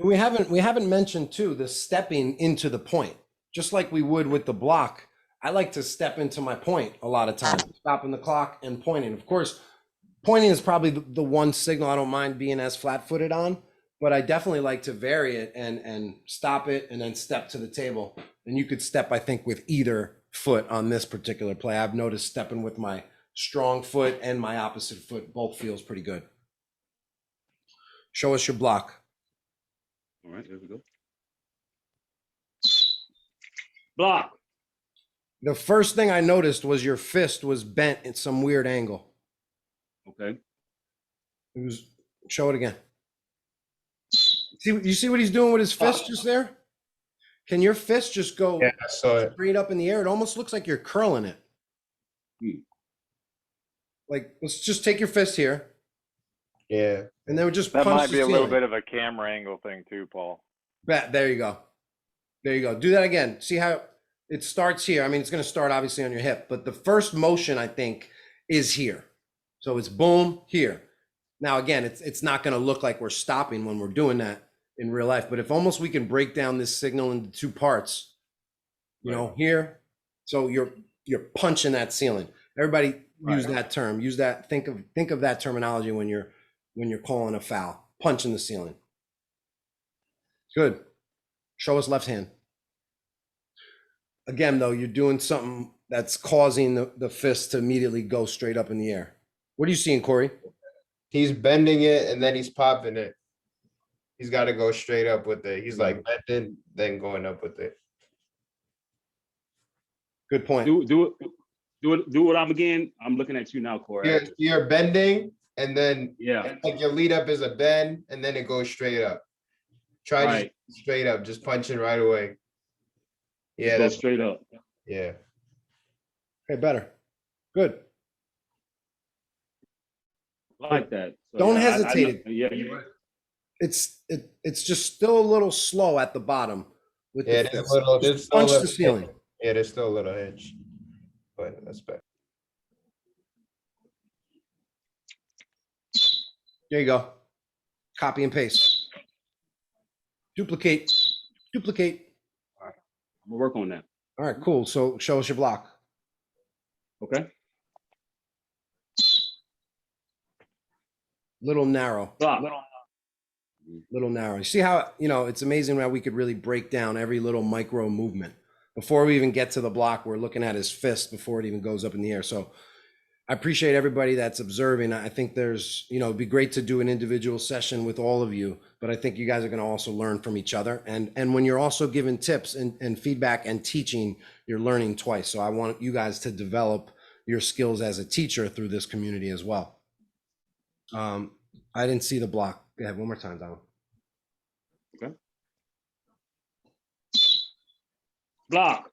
We haven't mentioned too the stepping into the point, just like we would with the block. I like to step into my point a lot of times, stopping the clock and pointing. Of course, pointing is probably the one signal I don't mind being as flat-footed on, but I definitely like to vary it and stop it and then step to the table. And you could step, I think, with either foot on this particular play. I've noticed stepping with my strong foot and my opposite foot both feels pretty good. Show us your block. All right, there we go. Block. The first thing I noticed was your fist was bent at some weird angle. Okay. It was, show it again. You see what he's doing with his fist just there? Can your fist just go Yeah, I saw it. straight up in the air? It almost looks like you're curling it. Like, let's just take your fist here. Yeah. And then we just That punch might the be a little ceiling. bit of a camera angle thing too, Paul. There you go. There you go. Do that again. See how it starts here. I mean, it's going to start obviously on your hip, but the first motion I think is here. So it's boom here. Now, again, it's not going to look like we're stopping when we're doing that in real life, but if almost we can break down this signal into two parts, you know, here. So you're punching that ceiling. Everybody use that term. Use that. Think of that terminology when you're calling a foul. Punching the ceiling. Good. Show us left hand. Again, though, you're doing something that's causing the fist to immediately go straight up in the air. What are you seeing, Corey? He's bending it and then he's popping it. He's got to go straight up with it. He's like bending, then going up with it. Good point. Do it up again. I'm looking at you now, Corey. You're bending and then Yeah. like your lead up is a bend and then it goes straight up. Try Right. just straight up, just punching right away. Yeah, Go that's straight up. yeah. Okay, better. Good. I like that. So, Don't yeah, hesitate. Yeah, you're right. It's just still a little slow at the bottom with Yeah, the there's fist. a little, Just there's still a punch the little, ceiling. yeah, there's still a little edge, but that's better. There you go. Copy and paste. Duplicate. Duplicate. I'm gonna work on that. All right, cool. So show us your block. Okay. Little narrow. Block. Little narrow. You see how, it's amazing how we could really break down every little micro movement. Before we even get to the block, we're looking at his fist before it even goes up in the air. So I appreciate everybody that's observing. I think there's, it'd be great to do an individual session with all of you, but I think you guys are going to also learn from each other. And when you're also giving tips and feedback and teaching, you're learning twice. So I want you guys to develop your skills as a teacher through this community as well. I didn't see the block. Go ahead, one more time, Donald. Okay. Block.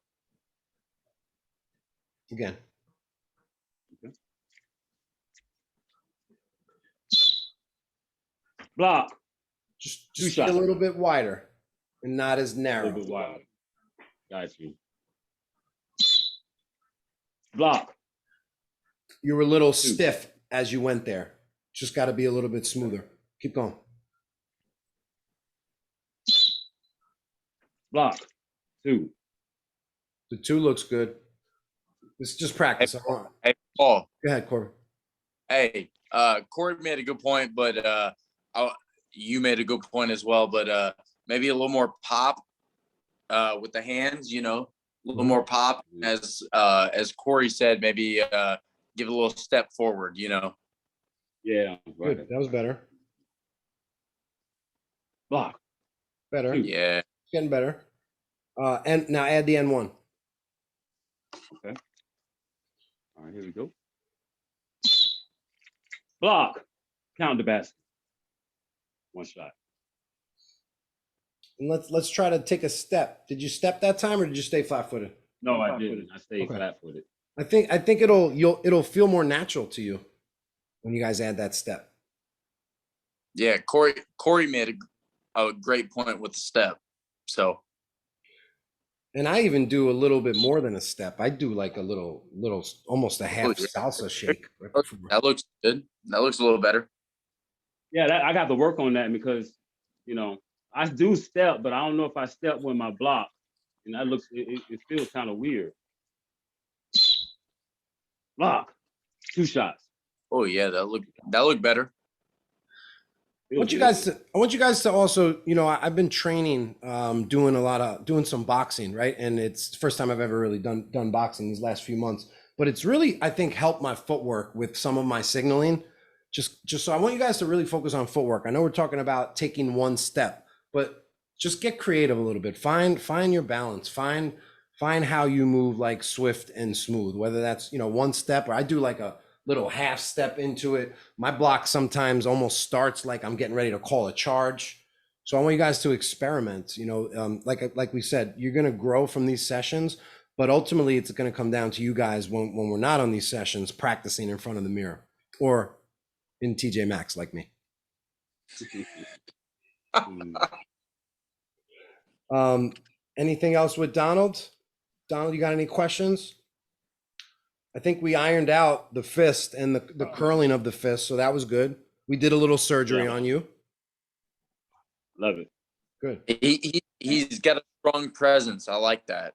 Again. Okay. Block. Just Two be a shots. little bit wider and not as A narrow. little bit wild. Got you. Block. You were a little stiff as you went there. Just got to be a little bit smoother. Keep going. Block. Two. The 2 looks good. It's just practice. Go Hey, Paul. ahead, Corbin. Hey, Corey made a good point, but you made a good point as well. But maybe a little more pop with the hands. You know, a little more pop. As Corey said, maybe give a little step forward. You know. Yeah. Right. Good. That was better. Block. Better. Shoot. Yeah. Getting better. And now add the N1. Okay. All right, here we go. Block. Count the basket. One shot. And let's try to take a step. Did you step that time or did you stay flat-footed? No, I didn't. I stayed Okay. flat-footed. I think it'll feel more natural to you when you guys add that step. Yeah. Corey made a great point with the step. So. And I even do a little bit more than a step. I do like a little, almost a half salsa shake. Right before. That looks good. That looks a little better. Yeah, I got to work on that because, you know, I do step, but I don't know if I step with my block, and that looks it feels kind of weird. Block. 2 shots. Oh yeah, that looked better. I want you guys to also, you know, I've been training, doing some boxing, right? And it's the first time I've ever really done boxing these last few months. But it's really, I think, helped my footwork with some of my signaling. Just so I want you guys to really focus on footwork. I know we're talking about taking one step, but just get creative a little bit. Find your balance. Find how you move like swift and smooth, whether that's, you know, one step or I do like a little half step into it. My block sometimes almost starts like I'm getting ready to call a charge. So I want you guys to experiment, you know, like we said, you're going to grow from these sessions, but ultimately it's going to come down to you guys when we're not on these sessions, practicing in front of the mirror or in TJ Maxx like me. Anything else with Donald? Donald, you got any questions? I think we ironed out the fist and the curling of the fist, so that was good. We did a little surgery on you. Love it. Good. He's got a strong presence. I like that.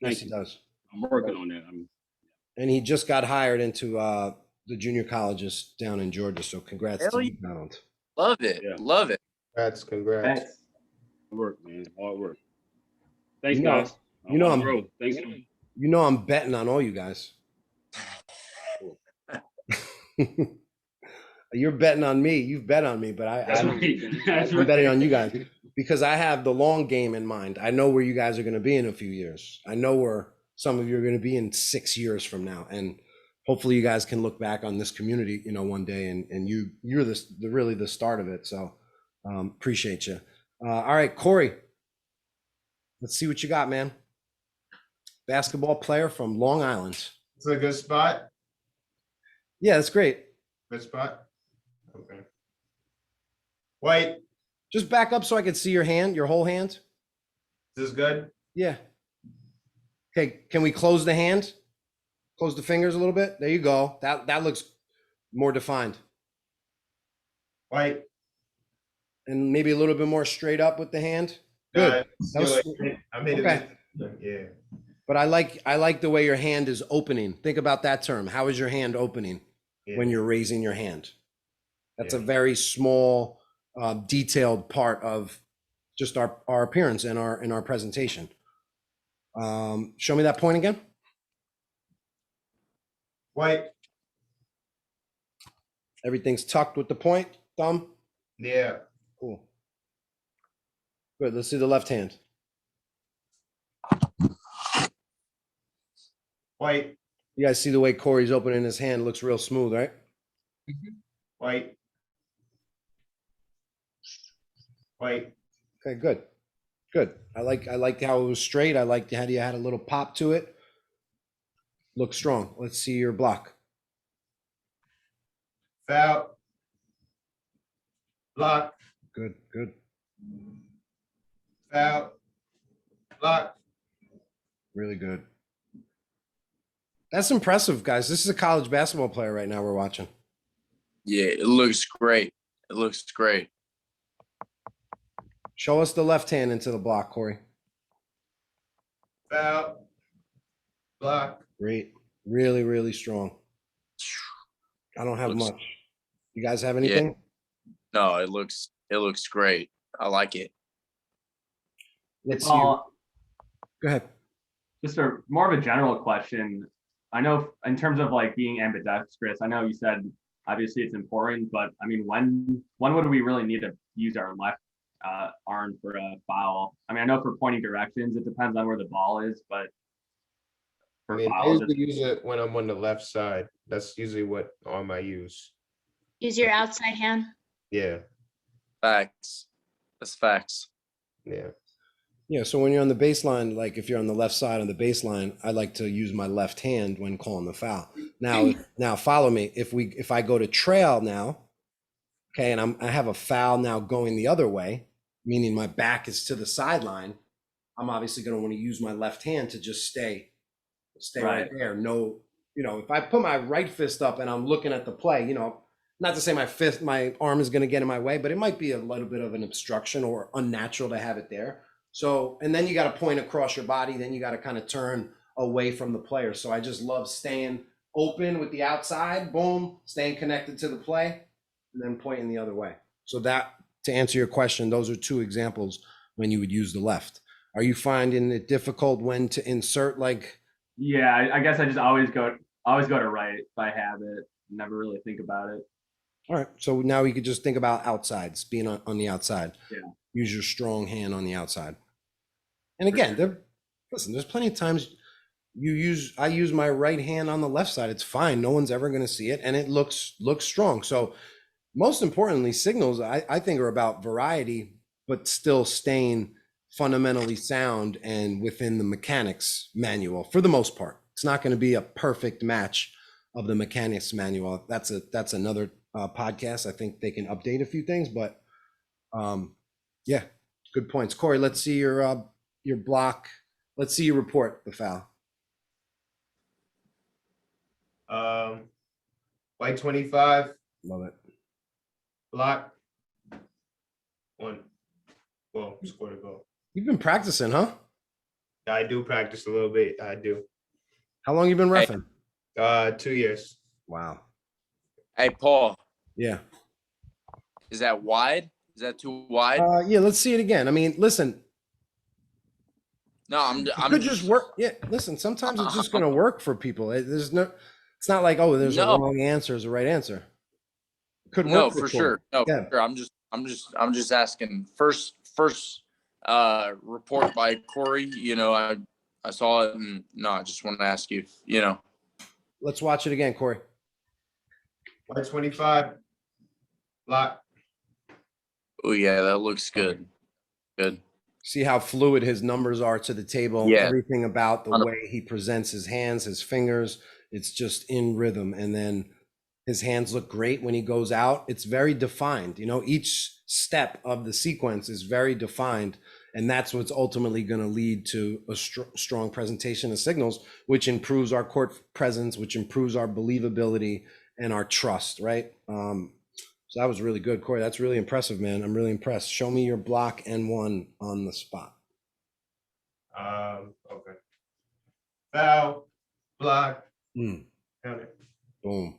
Yes, he does. I'm working on that. And he just got hired into the junior colleges down in Georgia, so congrats to you, Donald. Love it. Yeah. Love it. Congrats. Hard work, man. Hard work. Thanks, You know- guys. you know Thanks. You know I'm betting on all you guys. You're betting on me. You've bet on me, but I'm betting on you guys because I have the long game in mind. I know where you guys are going to be in a few years. I know where some of you are going to be in 6 years from now, and hopefully you guys can look back on this community, you know, one day, and you're really the start of it. So appreciate you. All right, Corey, let's see what you got, man. Basketball player from Long Island. It's a good spot. Yeah, that's great. Good spot. Okay. White. Just back up so I can see your hand, your whole hand. Is this good? Yeah. Okay, can we close the hand? Close the fingers a little bit. There you go. That looks more defined. White. And maybe a little bit more straight up with the hand. Good. I made okay. it. Yeah. But I like the way your hand is opening. Think about that term. How is your hand opening when you're raising your hand? That's a very small, detailed part of just our appearance and our presentation. Show me that point again. White. Everything's tucked with the point, thumb. Yeah. Cool. Good. Let's see the left hand. White. You guys see the way Corey's opening his hand? It looks real smooth, right? White. White. Okay, good. Good. I liked how it was straight. I liked how you had a little pop to it. Look strong. Let's see your block. Foul. Block. Good, good. Foul. Block. Really good. That's impressive, guys. This is a college basketball player right now we're watching. Yeah, it looks great. It looks great. Show us the left hand into the block, Corey. Foul. block. Great. Really, really strong. I don't have Looks- much. You guys have Yeah. anything? No, it looks great. I like it. Let's see. Go ahead. Just more of a general question. I know in terms of like being ambidextrous, I know you said obviously it's important, but I mean, when would we really need to use our left arm for a foul? I mean, I know for pointing directions, it depends on where the ball is, but I for mean, I fouls, usually use it when I'm on the left side. That's usually what arm I use. Use your outside hand. Yeah, Facts. That's facts. yeah. Yeah, so when you're on the baseline, like if you're on the left side of the baseline, I like to use my left hand when calling the foul. Now follow me. If I go to trail now, okay, and I have a foul now going the other way, meaning my back is to the sideline, I'm obviously going to want to use my left hand to just stay right there. No, if I put my right fist up and I'm looking at the play, not to say my arm is going to get in my way, but it might be a little bit of an obstruction or unnatural to have it there. So, and then you got to point across your body, then you got to kind of turn away from the player. So I just love staying open with the outside, boom, staying connected to the play, and then pointing the other way. So that, to answer your question, those are two examples when you would use the left. Are you finding it difficult when to insert like? yeah, I guess I just always go to right if I have it. Never really think about it. All right, so now you could just think about outsides, being on the outside. Yeah. Use your strong hand on the outside. And again, there's plenty of times I use my right hand on the left side. It's fine. No one's ever going to see it, and it looks strong. So most importantly, signals I think are about variety, but still staying fundamentally sound and within the mechanics manual for the most part. It's not going to be a perfect match of the mechanics manual. That's another podcast. I think they can update a few things, but yeah, good points. Corey, let's see your block. Let's see you report the foul. White 25, Love it. block. One. Well, score to go. You've been practicing, huh? I do practice a little bit. I do. How long you been reffing? 2 years. Wow. Hey, Paul, Yeah. is that wide? Is that too wide? Yeah, let's see it again. I mean, listen, No, I'm could just work. Yeah, listen, sometimes it's just going to work for people. It's not like, oh, there's a wrong answer is a right answer. Could work no, for Corey. sure. No, Yeah. for sure. I'm just asking. First report by Corey. I saw it, and no, I just wanted to ask you. Let's watch it again, Corey. White 25, block. Oh yeah, that looks good. Good. See how fluid his numbers are to the table. Yeah. Everything about the way he presents his hands, his fingers, it's just in rhythm. And then his hands look great when he goes out. It's very defined. Each step of the sequence is very defined. And that's what's ultimately going to lead to a strong presentation of signals, which improves our court presence, which improves our believability and our trust, right? So that was really good, Corey. That's really impressive, man. I'm really impressed. Show me your block N1 on the spot. Okay. Foul, block. Count it. Boom.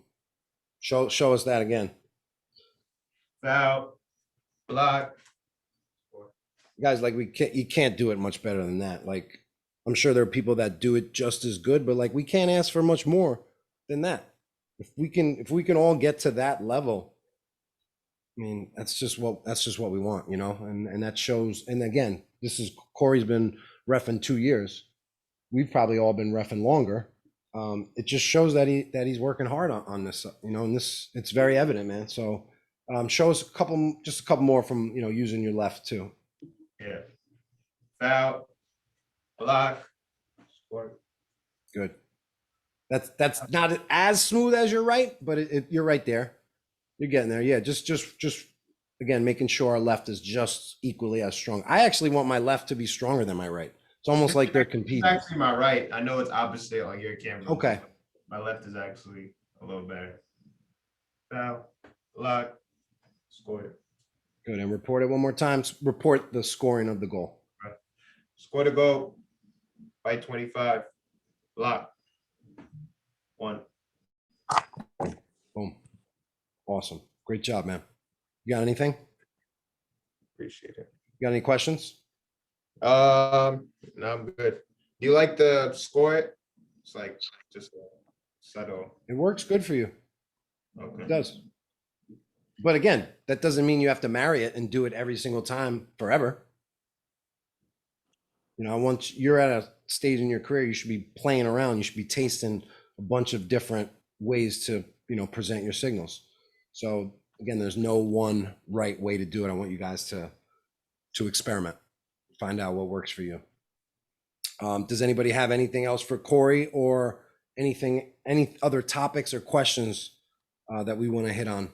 Show us that again. Foul, block. Guys, like you can't do it much better than that. Like, I'm sure there are people that do it just as good, but like we can't ask for much more than that. If we can all get to that level, I mean, that's just what we want, and that shows. And again, Corey's been reffing 2 years. We've probably all been reffing longer. It just shows that he's working hard on this, and it's very evident, man. So show us a couple more from, using your left too. Yeah. Foul, block, score. Good. That's not as smooth as your right, but you're right there. You're getting there. Yeah, just again, making sure our left is just equally as strong. I actually want my left to be stronger than my right. It's almost like they're competing. It's actually my right. I know it's opposite on your camera. Okay. My left is actually a little better. Foul, block, score. Good. And report it one more time. Report the scoring of the goal. Score the goal. White 25, block. 1. Boom. Awesome. Great job, man. You got anything? Appreciate it. You got any questions? No, I'm good. Do you like the score it? It's like just subtle. It works good for you. Okay. It does. But again, that doesn't mean you have to marry it and do it every single time forever. You know, once you're at a stage in your career, you should be playing around. You should be tasting a bunch of different ways to, you know, present your signals. So again, there's no one right way to do it. I want you guys to experiment, find out what works for you. Does anybody have anything else for Corey, or any other topics or questions that we want to hit on?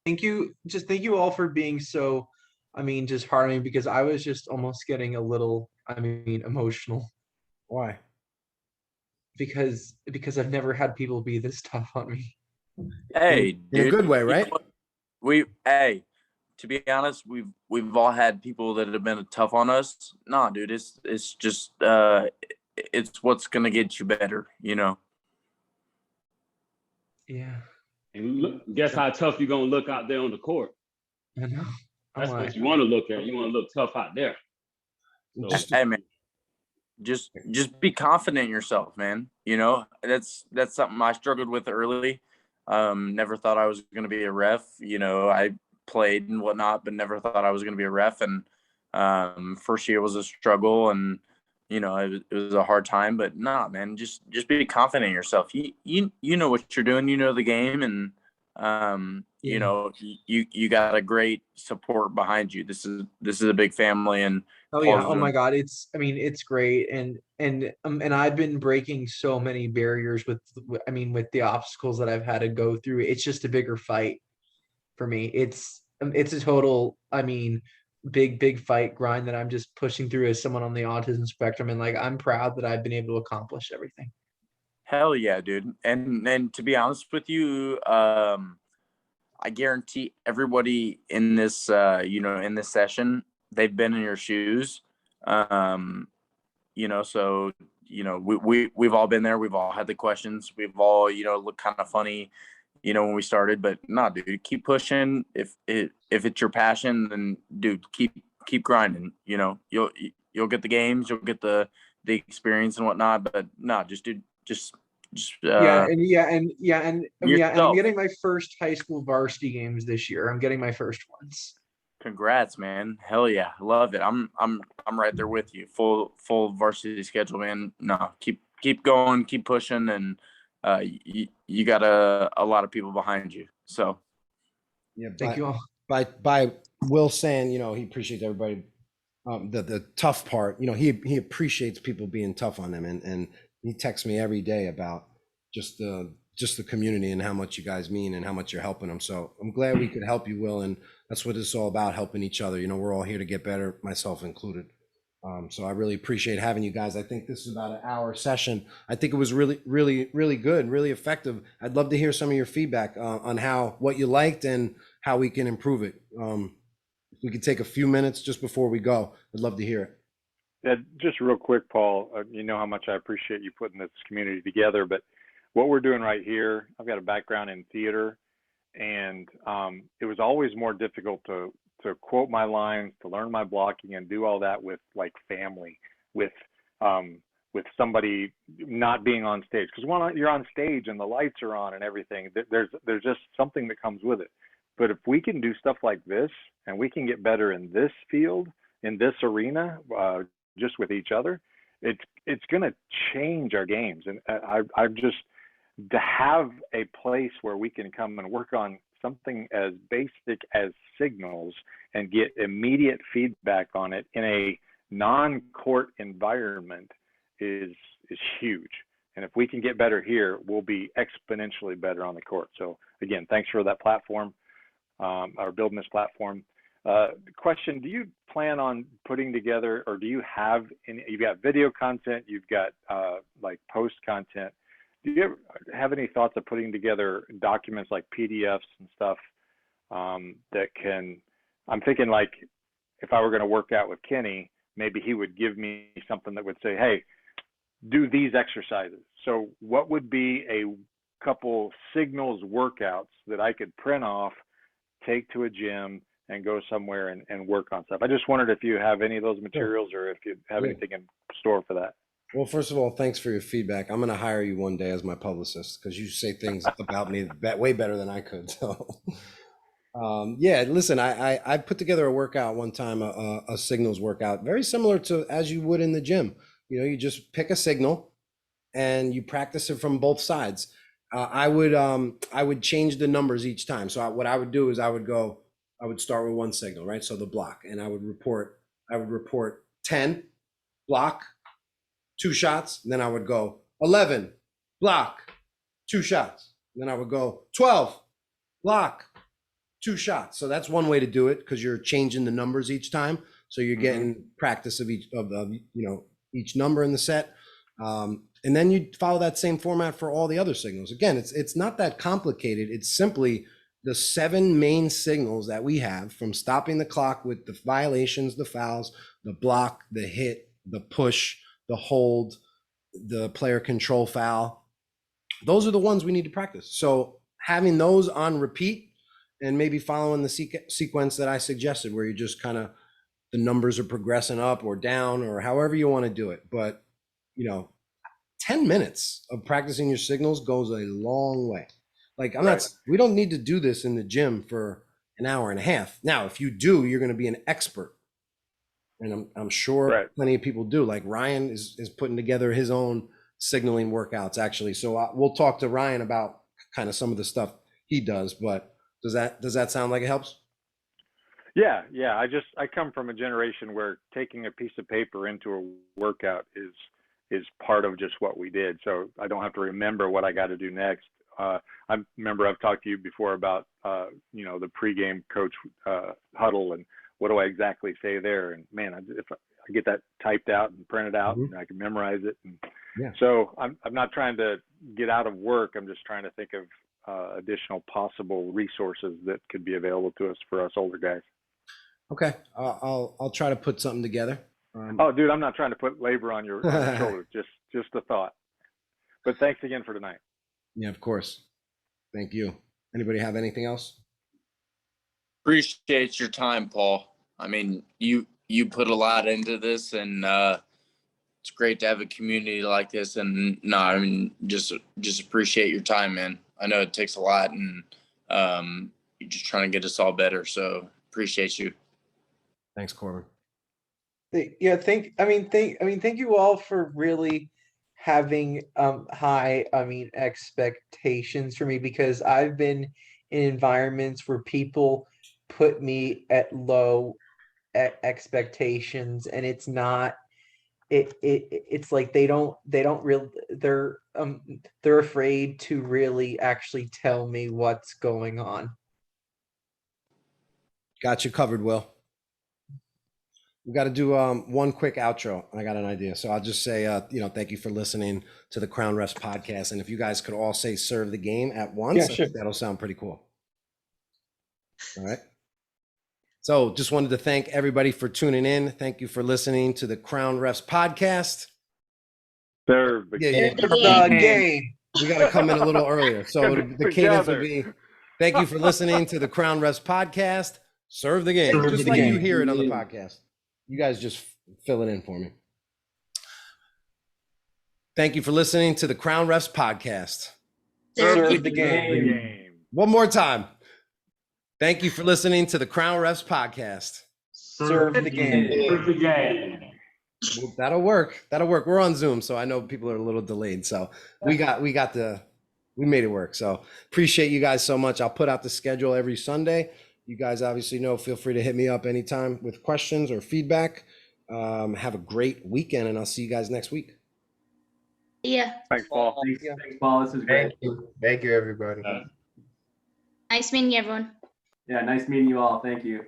Thank you. Just thank you all for being so, I mean, just hard on me, because I was just almost getting a little, I mean, emotional, Why? because I've never had people be this tough on me. Hey, In a dude, good way, right? Hey, to be honest, we've all had people that have been tough on us. Nah, dude, it's just it's what's gonna get you better, you know. Yeah, And look, guess how tough you're gonna look out there on the court. I know. That's I'm what like, you want to look at. You want to look tough out there. So, Just Hey, man, just be confident in yourself, man. You know, that's something I struggled with early. Never thought I was gonna be a ref. You know, I played and whatnot, but never thought I was gonna be a ref. And first year was a struggle, and you know, it was a hard time. But nah, man, just be confident in yourself. You know what you're doing. You know the game, and you Yeah. know, you got a great support behind you. This is a big family, and oh yeah, Paul's oh my doing God, I mean, it's great, and I've been breaking so many barriers with, I mean, with the obstacles that I've had to go through. It's just a bigger fight for me. It's a total, I mean, big fight grind that I'm just pushing through as someone on the autism spectrum, and like, I'm proud that I've been able to accomplish everything. Hell yeah, dude. And to be honest with you, I guarantee everybody in this you know, in this session, they've been in your shoes. You know, so you know, we've all been there, we've all had the questions, we've all, you know, looked kind of funny, you know, when we started. But no, dude, keep pushing. If it's your passion, then dude, keep grinding. You know, you'll get the games, you'll get the experience and whatnot. But no, just dude, just And I'm yourself. getting my first high school varsity games this year. I'm getting my first ones. Congrats, man. Hell yeah. Love it. I'm right there with you. Full varsity schedule, man. No, keep going, keep pushing, and you got a lot of people behind you. So yeah. Thank you all. By Will saying, you know, he appreciates everybody. The tough part, you know, he appreciates people being tough on him, and he texts me every day about just the community and how much you guys mean and how much you're helping them. So I'm glad we could help you, Will, and that's what it's all about, helping each other. You know, we're all here to get better, myself included. So I really appreciate having you guys. I think this is about an hour session. I think it was really good, really effective. I'd love to hear some of your feedback on what you liked and how we can improve it. If we could take a few minutes just before we go, I'd love to hear it. Yeah, just real quick, Paul, you know how much I appreciate you putting this community together, but what we're doing right here, I've got a background in theater, and it was always more difficult to quote my lines, to learn my blocking, and do all that with like family, with somebody not being on stage. Because when you're on stage and the lights are on and everything, there's just something that comes with it. But if we can do stuff like this, and we can get better in this field, in this arena, just with each other, it's going to change our games. And I've just, to have a place where we can come and work on something as basic as signals and get immediate feedback on it in a non-court environment is huge. And if we can get better here, we'll be exponentially better on the court. So again, thanks for that platform, or building this platform. Question, do you plan on putting together, or do you have you've got video content, you've got like post content, do you ever have any thoughts of putting together documents like PDFs and stuff that can, I'm thinking like if I were going to work out with Kenny, maybe he would give me something that would say, hey, do these exercises. So what would be a couple signals workouts that I could print off, take to a gym, and go somewhere and work on stuff? I just wondered if you have any of those materials or if you have anything in store for that. Well, first of all, thanks for your feedback. I'm going to hire you one day as my publicist because you say things about me way better than I could. So, yeah, listen, I put together a workout one time, a signals workout, very similar to as you would in the gym. You know, you just pick a signal and you practice it from both sides. I would change the numbers each time. So what I would do is I would start with one signal, right? So the block, and I would report 10 block, 2 shots. And then I would go 11 block, 2 shots. And then I would go 12 block, 2 shots. So that's one way to do it because you're changing the numbers each time. So you're getting practice of each number in the set. And then you follow that same format for all the other signals. Again, it's not that complicated. It's simply the 7 main signals that we have, from stopping the clock with the violations, the fouls, the block, the hit, the push, the hold, the player control foul. Those are the ones we need to practice. So having those on repeat and maybe following the sequence that I suggested, where you just kind of, the numbers are progressing up or down or however you want to do it. But, 10 minutes of practicing your signals goes a long way. Like we don't need to do this in the gym for an hour and a half. Now, if you do, you're going to be an expert. And I'm sure plenty of people do. Like Ryan is putting together his own signaling workouts, actually. So we'll talk to Ryan about kind of some of the stuff he does. But does that sound like it helps? Yeah. I come from a generation where taking a piece of paper into a workout is part of just what we did. So I don't have to remember what I got to do next. I remember I've talked to you before about the pregame coach huddle and what do I exactly say there? And man, if I get that typed out and printed out, and I can memorize it. And so I'm not trying to get out of work. I'm just trying to think of additional possible resources that could be available to us for us older guys. Okay, I'll try to put something together. Oh, dude, I'm not trying to put labor on your shoulders. Just a thought. But thanks again for tonight. Yeah, of course. Thank you. Anybody have anything else? Appreciate your time, Paul. I mean, you put a lot into this, and it's great to have a community like this. And no, I mean, just appreciate your time, man. I know it takes a lot, and you're just trying to get us all better. So appreciate you. Thanks, Corbin. Yeah, thank you all for really having high expectations for me, because I've been in environments where people put me at low expectations, and it's not it's like they're afraid to really actually tell me what's going on. Got you covered, Will. We got to do one quick outro. I got an idea. So I'll just say, thank you for listening to the Crown Refs podcast. And if you guys could all say serve the game at once, I think that'll sound pretty cool. All right. So just wanted to thank everybody for tuning in. Thank you for listening to the Crown Refs podcast. Serve the game. We got to come in a little earlier. So the cadence will be, thank you for listening to the Crown Refs podcast. Serve the game. Just like you hear it on the podcast. You guys just fill it in for me. Thank you for listening to the Crown Refs podcast. Serve the game. One more time. Thank you for listening to the Crown Refs podcast. Serve the game. Serve the game. Well, that'll work. We're on Zoom, so I know people are a little delayed. So we made it work. So appreciate you guys so much. I'll put out the schedule every Sunday. You guys obviously know, feel free to hit me up anytime with questions or feedback. Have a great weekend, and I'll see you guys next week. Yeah. Thanks, Paul. Thanks, Paul. This is great. Thank you, everybody. Nice meeting you, everyone. Yeah, nice meeting you all. Thank you.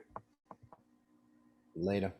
Later.